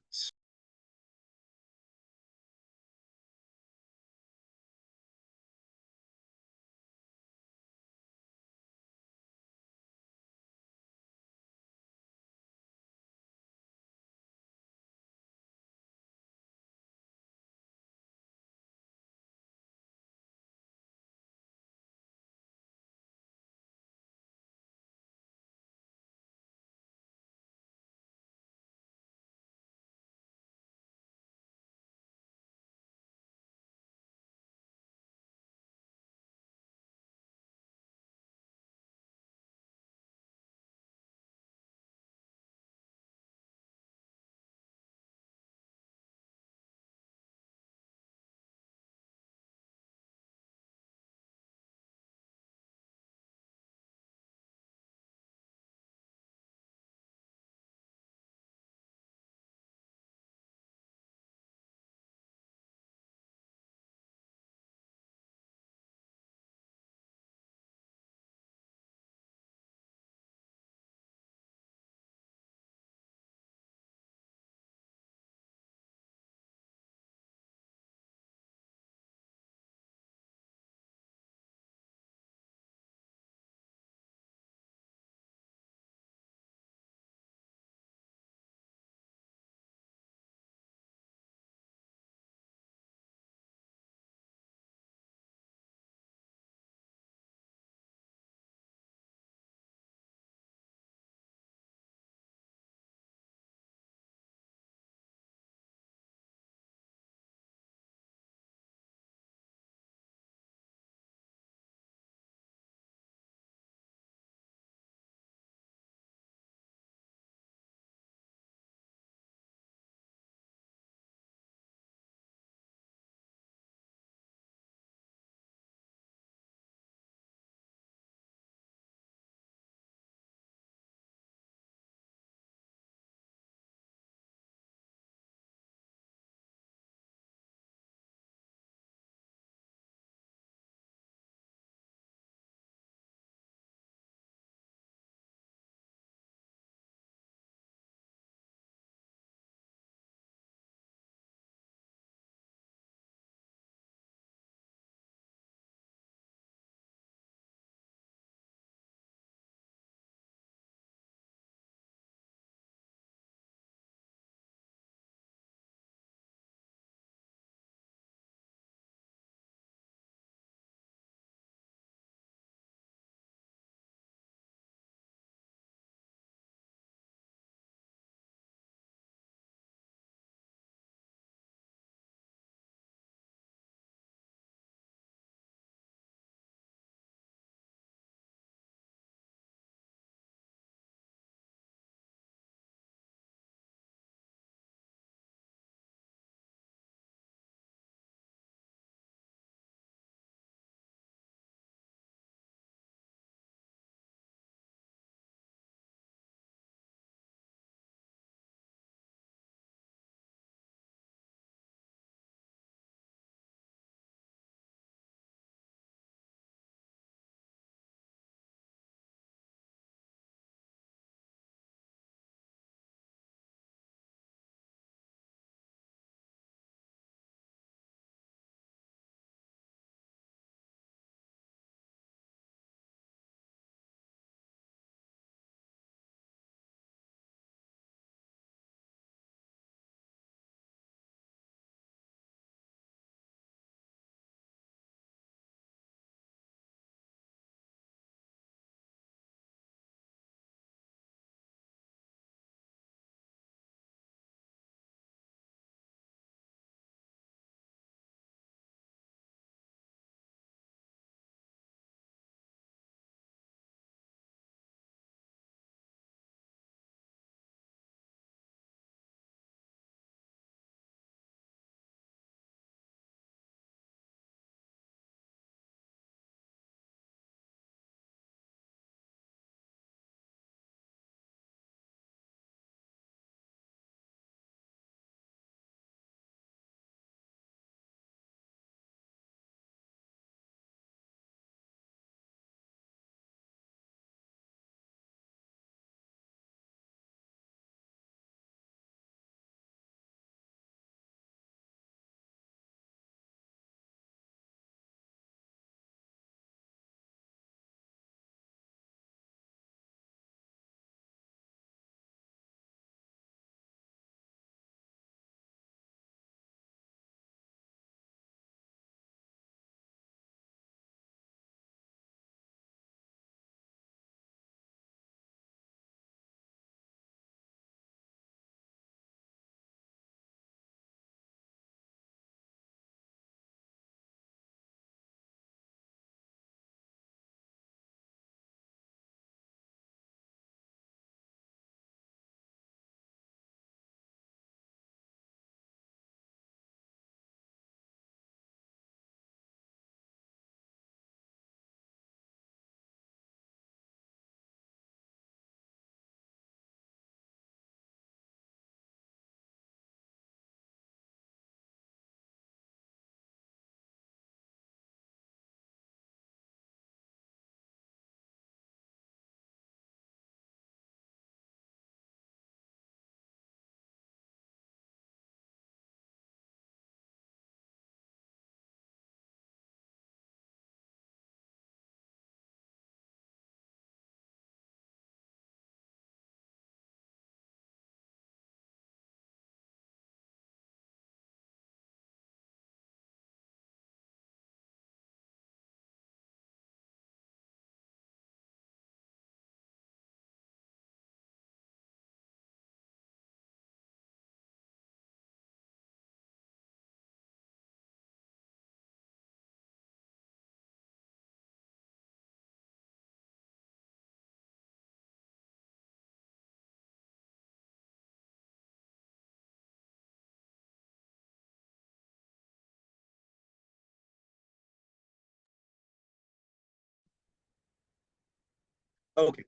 Speaker 1: Okay.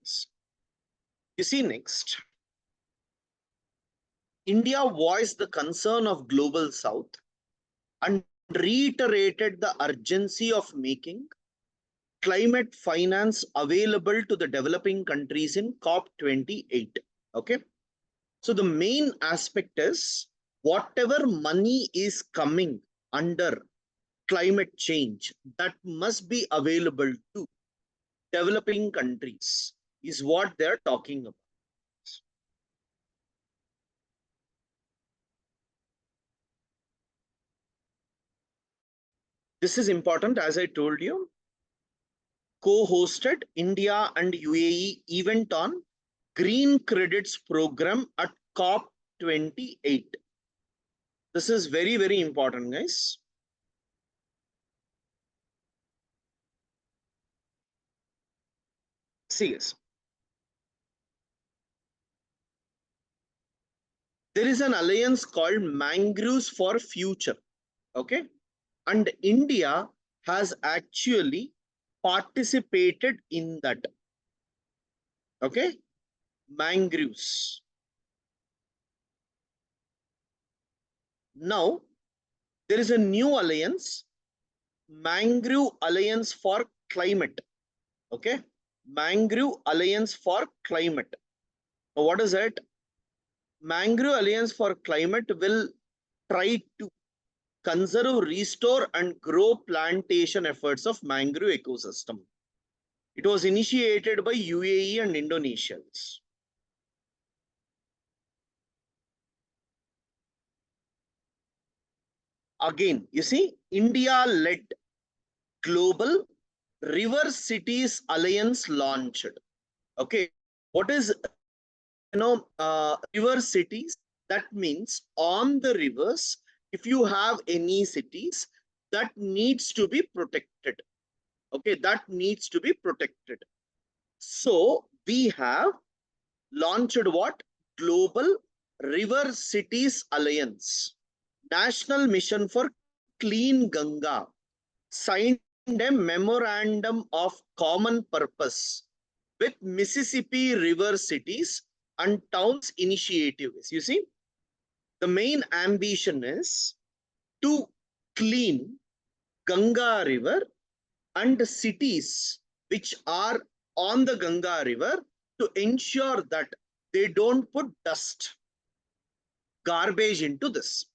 Speaker 1: You see, next, India voiced the concern of global south and reiterated the urgency of making climate finance available to the developing countries in COP28. Okay. So the main aspect is whatever money is coming under climate change, that must be available to developing countries, is what they're talking about. This is important, as I told you. Co-hosted India and UAE event on Green Credits Program at COP28. This is very, very important, guys. See this. There is an alliance called Mangroves for Future. Okay. And India has actually participated in that. Okay. Mangroves. Now, there is a new alliance, Mangrove Alliance for Climate. Okay. Mangrove Alliance for Climate. Now, what is it? Mangrove Alliance for Climate will try to conserve, restore, and grow plantation efforts of mangrove ecosystem. It was initiated by UAE and Indonesians. Again, you see, India led Global River Cities Alliance launched. Okay, what is river cities? That means on the rivers, if you have any cities, that needs to be protected. Okay, that needs to be protected. So we have launched what? Global River Cities Alliance. National Mission for Clean Ganga signed a memorandum of common purpose with Mississippi River Cities and Towns initiatives. You see, the main ambition is to clean Ganga River and cities which are on the Ganga River, to ensure that they don't put dust, garbage into this.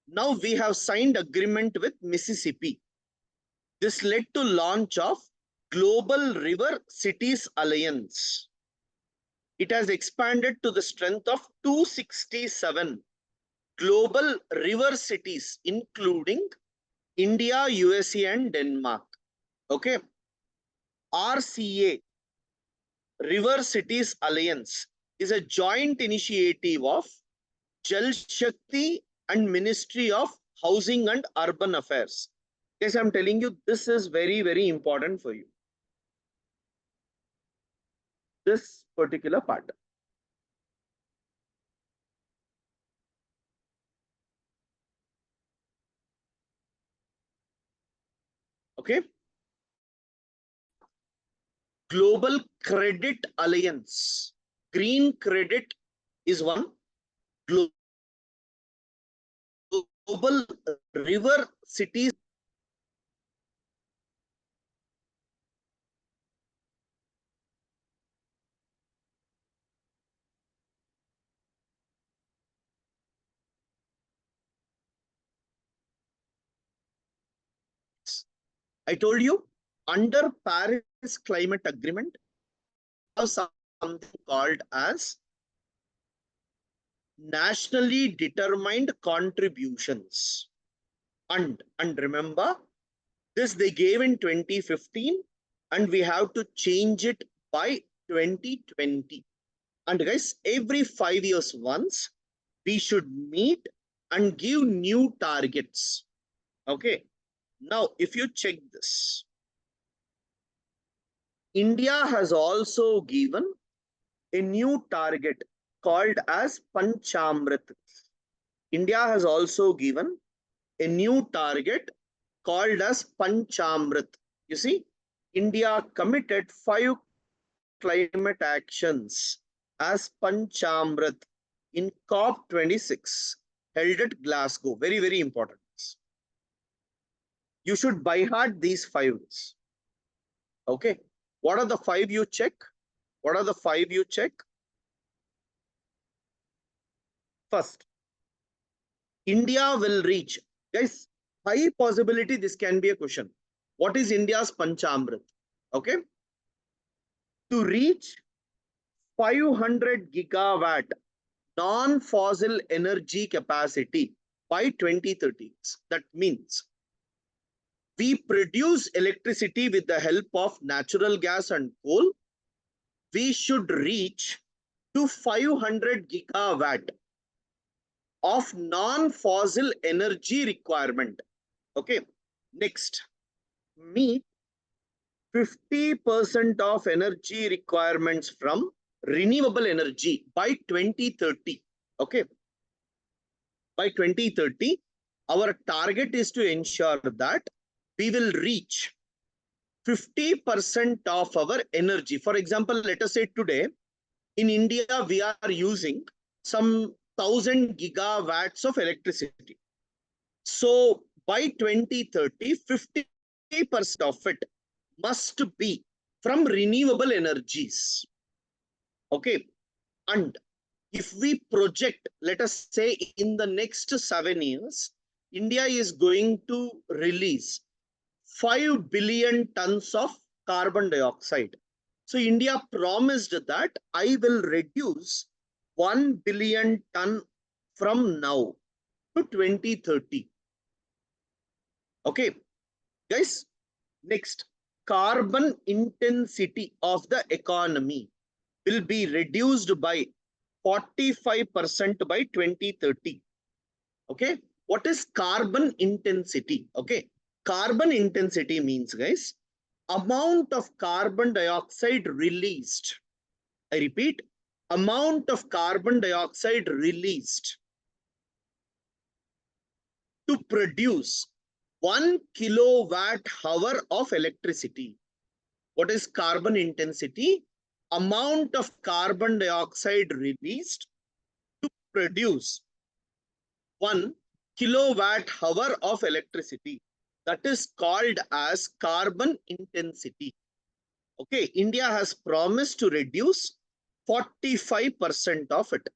Speaker 1: Now we have signed agreement with Mississippi. This led to launch of Global River Cities Alliance. It has expanded to the strength of 267 global river cities, including India, USA, and Denmark. Okay. RCA, River Cities Alliance, is a joint initiative of Jal Shakti and Ministry of Housing and Urban Affairs. Yes, I'm telling you, this is very, very important for you. This particular part. Okay. Global Credit Alliance. Green Credit is one. Global River Cities. I told you, under Paris Climate Agreement, have something called as nationally determined contributions. And remember, this they gave in 2015, and we have to change it by 2020. And guys, every 5 years once, we should meet and give new targets. Okay. Now, if you check this, India has also given a new target called as Panchamrit. India has also given a new target called as Panchamrit. You see, India committed 5 climate actions as Panchamrit in COP26 held at Glasgow. Very, very important. You should by heart these fives. Okay. What are the five you check? What are the five you check? First, India will reach. Guys, high possibility this can be a question. What is India's Panchamrit? Okay. To reach 500 gigawatt non-fossil energy capacity by 2030. That means we produce electricity with the help of natural gas and coal. We should reach to 500 gigawatt of non-fossil energy requirement. Okay. Next, meet 50% of energy requirements from renewable energy by 2030. Okay. By 2030, our target is to ensure that we will reach 50% of our energy. For example, let us say today in India, we are using some 1000 gigawatts of electricity. So by 2030, 50% of it must be from renewable energies. Okay. And if we project, let us say in the next 7 years, India is going to release 5 billion tons of carbon dioxide. So India promised that I will reduce 1 billion ton from now to 2030. Okay, guys. Next, carbon intensity of the economy will be reduced by 45% by 2030. Okay, what is carbon intensity? Okay, carbon intensity means, guys, amount of carbon dioxide released. I repeat, amount of carbon dioxide released to produce 1 kilowatt hour of electricity. What is carbon intensity? Amount of carbon dioxide released to produce 1 kilowatt hour of electricity. That is called as carbon intensity. Okay, India has promised to reduce 45% of it.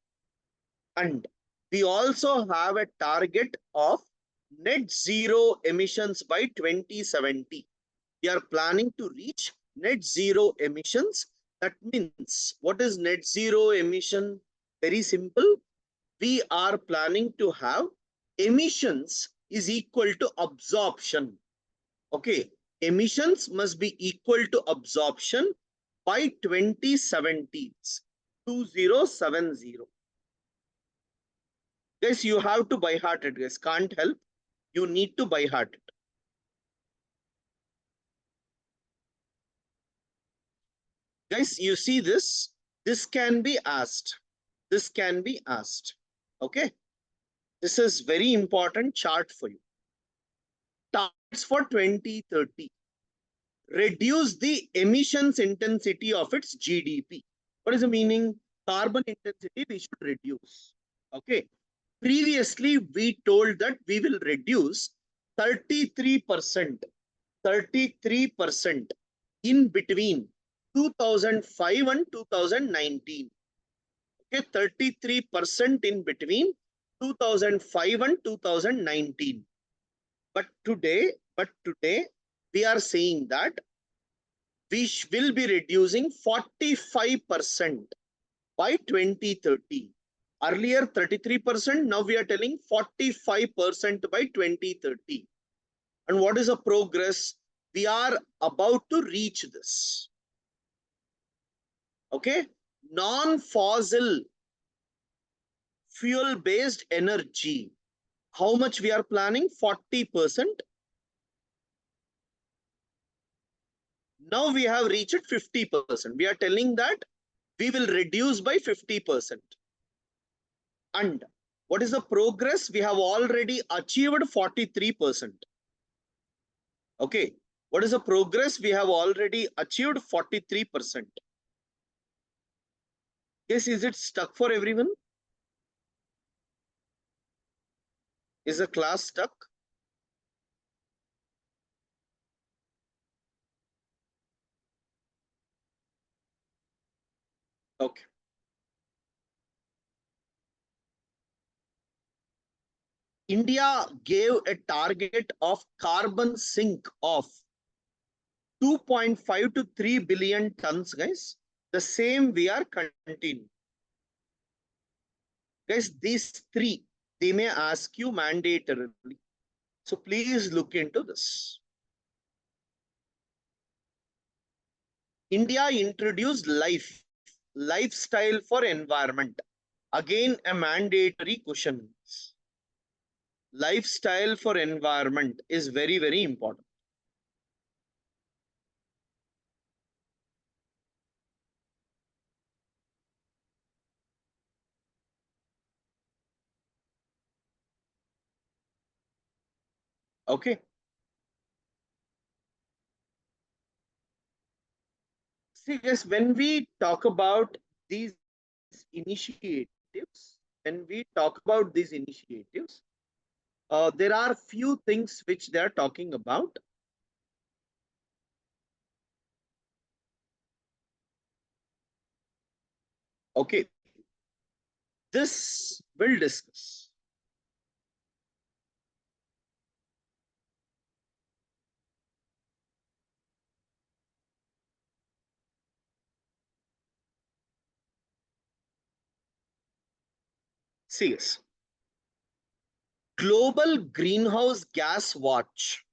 Speaker 1: And we also have a target of net zero emissions by 2070. We are planning to reach net zero emissions. That means, what is net zero emission? Very simple. We are planning to have emissions is equal to absorption. Okay, emissions must be equal to absorption by 2070. 2070. Guys, you have to by heart it, guys. Can't help. You need to by heart it. Guys, you see this? This can be asked. This can be asked. Okay. This is very important chart for you. Targets for 2030. Reduce the emissions intensity of its GDP. What is the meaning? Carbon intensity we should reduce. Okay. Previously, we told that we will reduce 33%. 33% in between 2005 and 2019. Okay, 33% in between 2005 and 2019. But today we are saying that we will be reducing 45% by 2030. Earlier 33%, now we are telling 45% by 2030. And what is the progress? We are about to reach this. Okay, non-fossil fuel-based energy. How much we are planning? 40%. Now we have reached 50%. We are telling that we will reduce by 50%. And what is the progress? We have already achieved 43%. Okay, what is the progress? We have already achieved 43%. Yes, is it stuck for everyone? Is the class stuck? Okay. India gave a target of carbon sink of 2.5 to 3 billion tons, guys. The same we are continuing. Guys, these three, they may ask you mandatorily. So please look into this. India introduced lifestyle for environment. Again, a mandatory question. Lifestyle for environment is very, very important. Okay. See, guys, when we talk about these initiatives, when we talk about these initiatives, there are few things which they are talking about. Okay, this will discuss. See, yes. Global Greenhouse Gas Watch.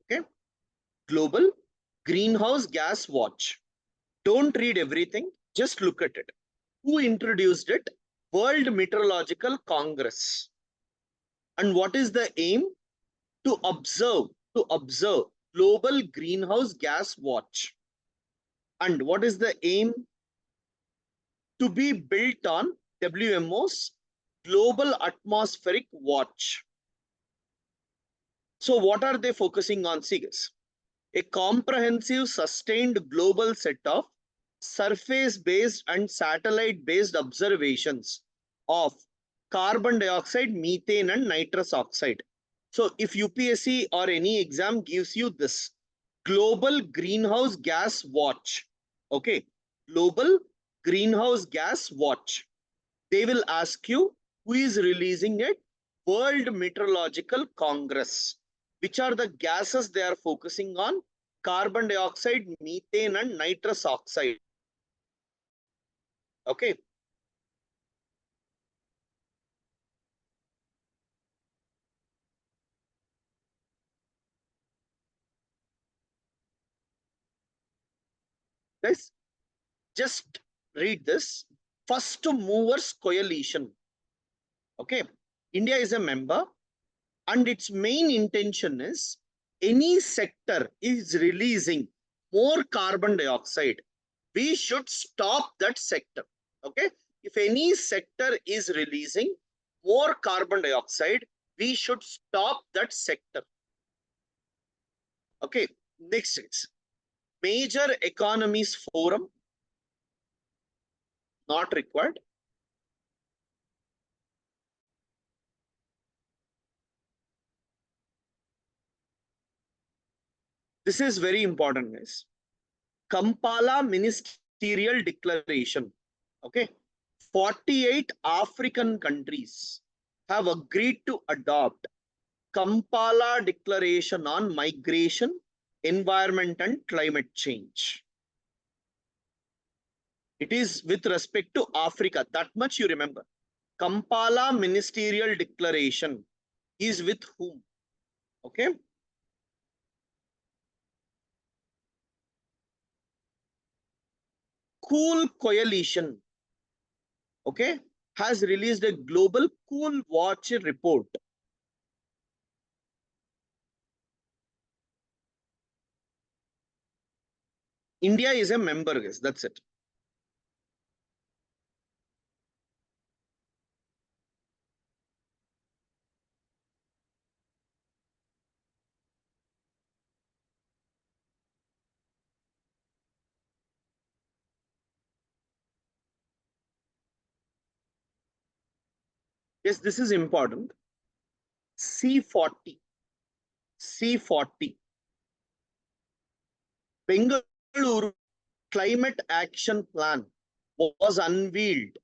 Speaker 1: Okay, Global Greenhouse Gas Watch. Don't read everything, just look at it. Who introduced it? World Meteorological Congress. And what is the aim? To observe global greenhouse gas watch. And what is the aim? To be built on WMO's global atmospheric watch. So what are they focusing on? See guys, a comprehensive sustained global set of surface based and satellite based observations of carbon dioxide, methane and nitrous oxide. So if UPSC or any exam gives you this global greenhouse gas watch, okay, global greenhouse gas watch, they will ask you who is releasing it. World Meteorological Congress. Which are the gases they are focusing on? Carbon dioxide, methane and nitrous oxide. Okay. Guys, just read this. First Movers Coalition. Okay. India is a member and its main intention is any sector is releasing more carbon dioxide, we should stop that sector. Okay, if any sector is releasing more carbon dioxide, we should stop that sector. Okay, next is major economies forum, not required. This is very important, guys. Kampala Ministerial Declaration. Okay, 48 African countries have agreed to adopt Kampala Declaration on Migration, Environment and Climate Change. It is with respect to Africa. That much you remember. Kampala Ministerial Declaration is with whom? Okay. Cool Coalition, okay, has released a global Cool Watch report. India is a member, guys. That's it. Yes, this is important. C40. C40. Bengaluru Climate Action Plan was unveiled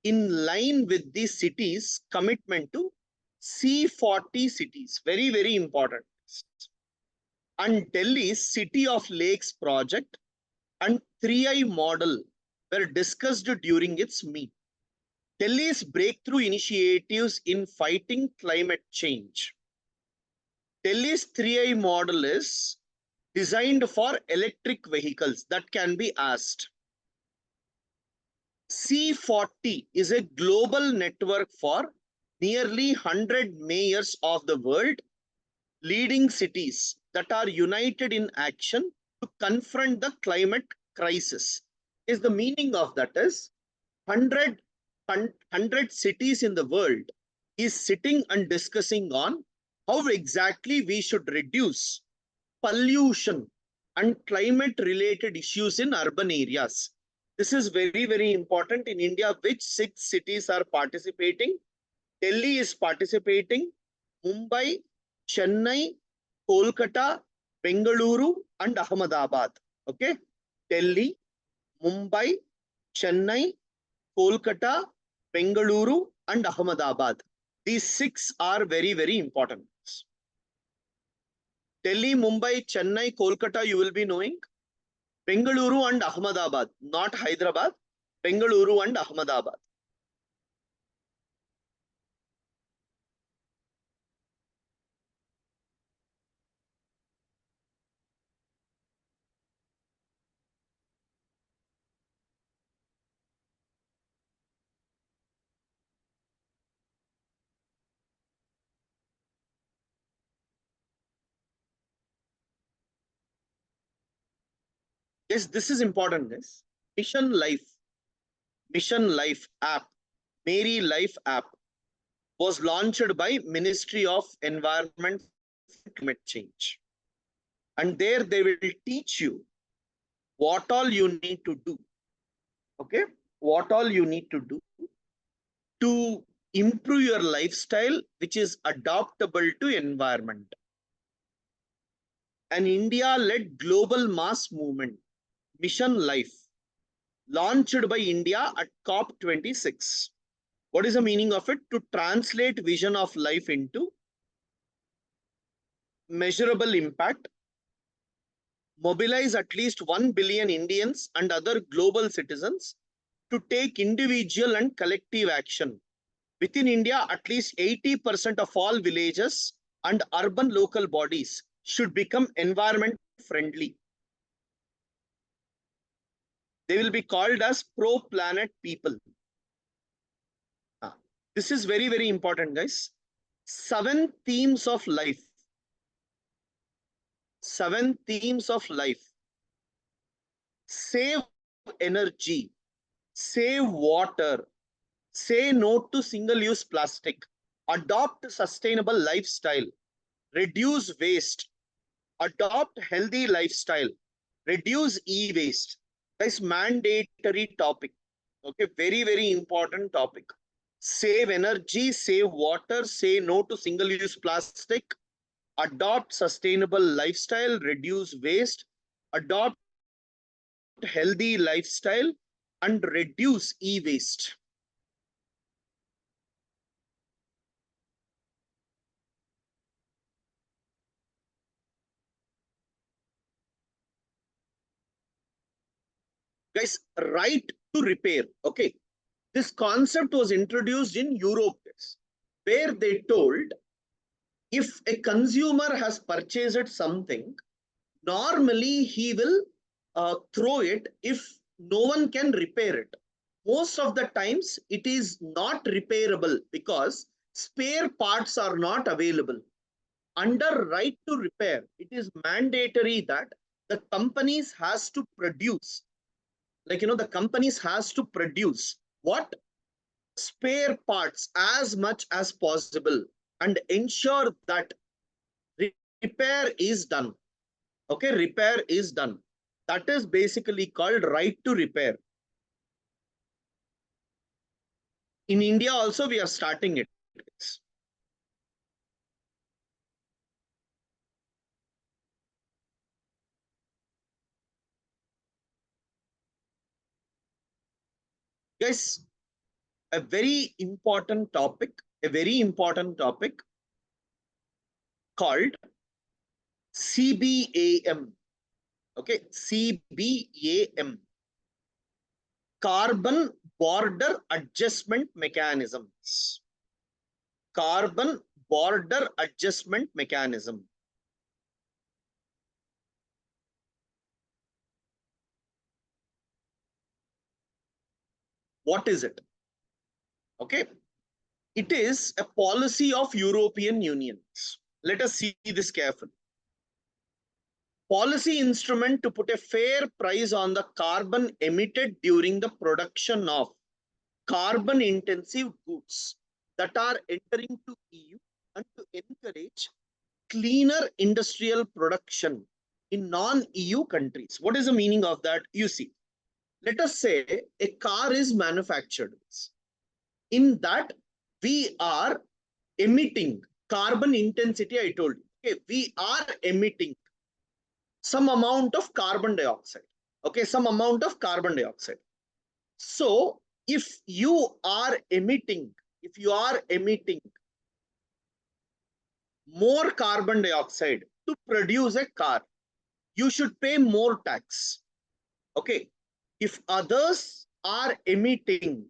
Speaker 1: in line with the city's commitment to C40 cities. Very, very important. And Delhi's City of Lakes project and 3I model were discussed during its meet. Delhi's breakthrough initiatives in fighting climate change. Delhi's 3I model is designed for electric vehicles that can be asked. C40 is a global network for nearly 100 mayors of the world, leading cities that are united in action to confront the climate crisis. Is the meaning of that is 100 cities in the world is sitting and discussing on how exactly we should reduce pollution and climate related issues in urban areas. This is very, very important. In India, which 6 cities are participating? Delhi is participating, Mumbai, Chennai, Kolkata, Bengaluru, and Ahmedabad. Okay, Delhi, Mumbai, Chennai, Kolkata, Bengaluru, and Ahmedabad. These 6 are very, very important. Delhi, Mumbai, Chennai, Kolkata, you will be knowing. Bengaluru and Ahmedabad, not Hyderabad. Bengaluru and Ahmedabad. Yes, this is important. Yes. Mission Life. Mission Life app, Mary Life app, was launched by Ministry of Environment and Climate Change. And there they will teach you what all you need to do. Okay, what all you need to do to improve your lifestyle, which is adaptable to environment. An India-led global mass movement, Mission Life, launched by India at COP26. What is the meaning of it? To translate vision of life into measurable impact, mobilize at least 1 billion Indians and other global citizens to take individual and collective action. Within India, at least 80% of all villages and urban local bodies should become environment friendly. They will be called as pro-planet people. This is very, very important, guys. 7 themes of life. 7 themes of life. Save energy, save water, say no to single-use plastic, adopt sustainable lifestyle, reduce waste, adopt healthy lifestyle, reduce e-waste. Guys, mandatory topic. Okay, very, very important topic. Save energy, save water, say no to single-use plastic, adopt sustainable lifestyle, reduce waste, adopt healthy lifestyle, and reduce e-waste. Guys, right to repair. Okay, this concept was introduced in Europe, where they told if a consumer has purchased something, normally he will throw it if no one can repair it. Most of the times it is not repairable because spare parts are not available. Under right to repair, it is mandatory that the companies has to produce, the companies has to produce what? Spare parts as much as possible and ensure that repair is done. Okay, repair is done. That is basically called right to repair. In India also we are starting it. guys. Guys, a very important topic, called CBAM. Okay, CBAM, Carbon Border Adjustment Mechanisms. Carbon Border Adjustment Mechanism. What is it? Okay, it is a policy of European Union. Let us see this carefully. Policy instrument to put a fair price on the carbon emitted during the production of carbon intensive goods that are entering to EU, and to encourage cleaner industrial production in non-EU countries. What is the meaning of that? You see, let us say a car is manufactured. In that, we are emitting carbon intensity, I told you. Okay, we are emitting some amount of carbon dioxide. Okay, some amount of carbon dioxide. So if you are emitting more carbon dioxide to produce a car, you should pay more tax. Okay, if others are emitting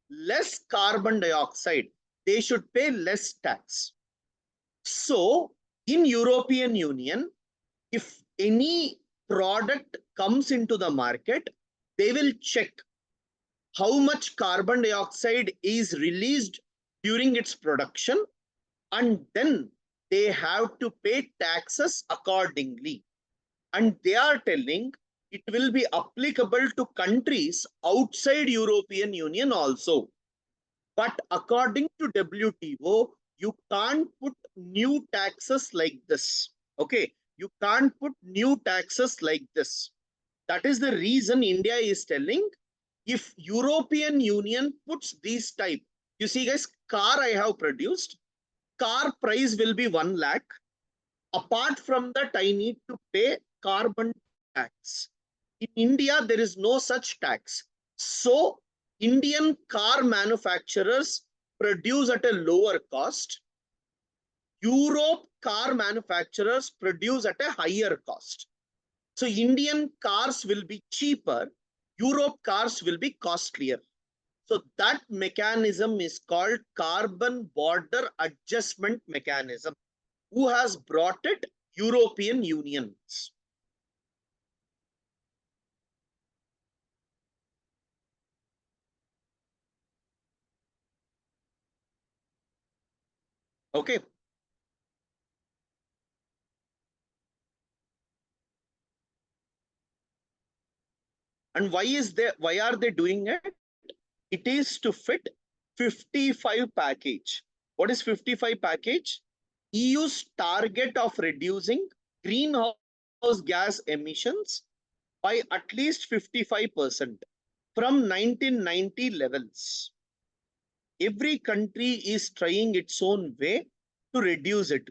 Speaker 1: less carbon dioxide, they should pay less tax. So in European Union, if any product comes into the market, they will check how much carbon dioxide is released during its production, and then they have to pay taxes accordingly. And they are telling it will be applicable to countries outside European Union also. But according to WTO, you can't put new taxes like this. Okay, you can't put new taxes like this. That is the reason India is telling, if European Union puts these type, you see guys, car I have produced, car price will be 1 lakh. Apart from that, I need to pay carbon tax. In India, there is no such tax. So Indian car manufacturers produce at a lower cost. Europe car manufacturers produce at a higher cost. So Indian cars will be cheaper, Europe cars will be costlier. So that mechanism is called carbon border adjustment mechanism. Who has brought it? European Union. Okay. And why are they doing it? It is to fit 55 package. What is 55 package? EU's target of reducing greenhouse gas emissions by at least 55% from 1990 levels. Every country is trying its own way to reduce it.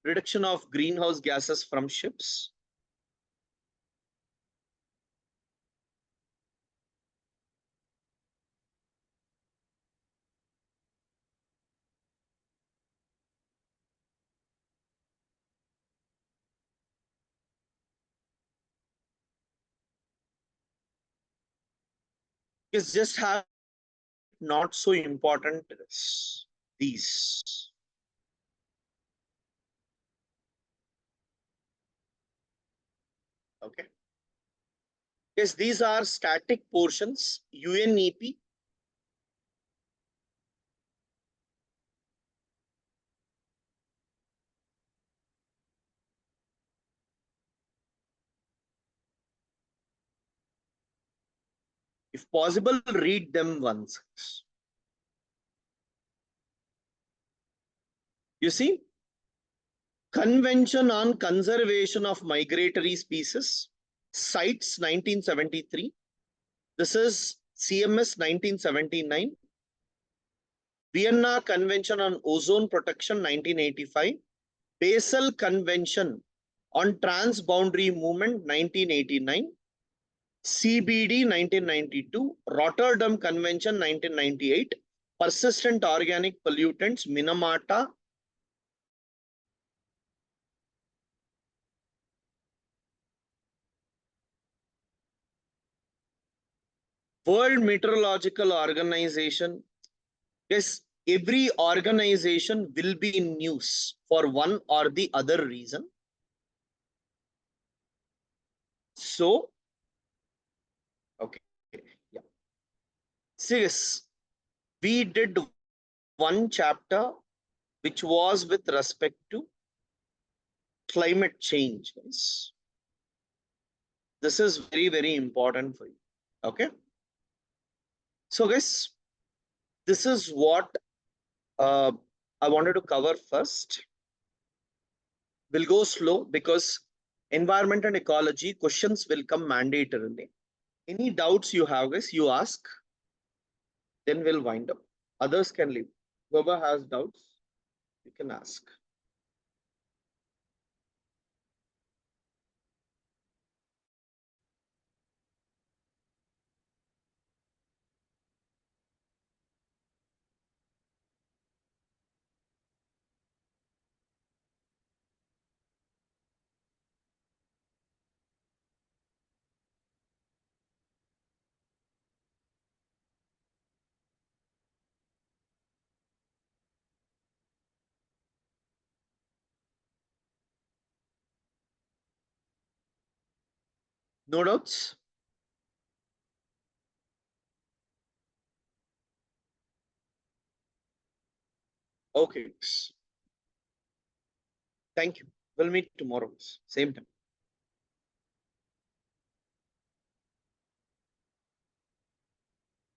Speaker 1: Reduction of greenhouse gases from ships. Is just have not so important is these. Okay. Yes, these are static portions, UNEP. If possible, read them once. You see, Convention on Conservation of Migratory Species, CITES 1973. This is CMS 1979. Vienna Convention on Ozone Protection 1985. Basel Convention on Transboundary Movement 1989. CBD 1992, Rotterdam Convention 1998, Persistent Organic Pollutants, Minamata, World Meteorological Organization. Yes, every organization will be in news for one or the other reason. So, okay, yeah. Serious. We did one chapter which was with respect to climate change. This is very, very important for you. Okay. So, guys, this is what I wanted to cover first. We'll go slow because environment and ecology questions will come mandatorily. Any doubts you have, guys, you ask. Then we'll wind up. Others can leave. Whoever has doubts, you can ask. No doubts? Okay. Thank you. We'll meet tomorrow. Same time.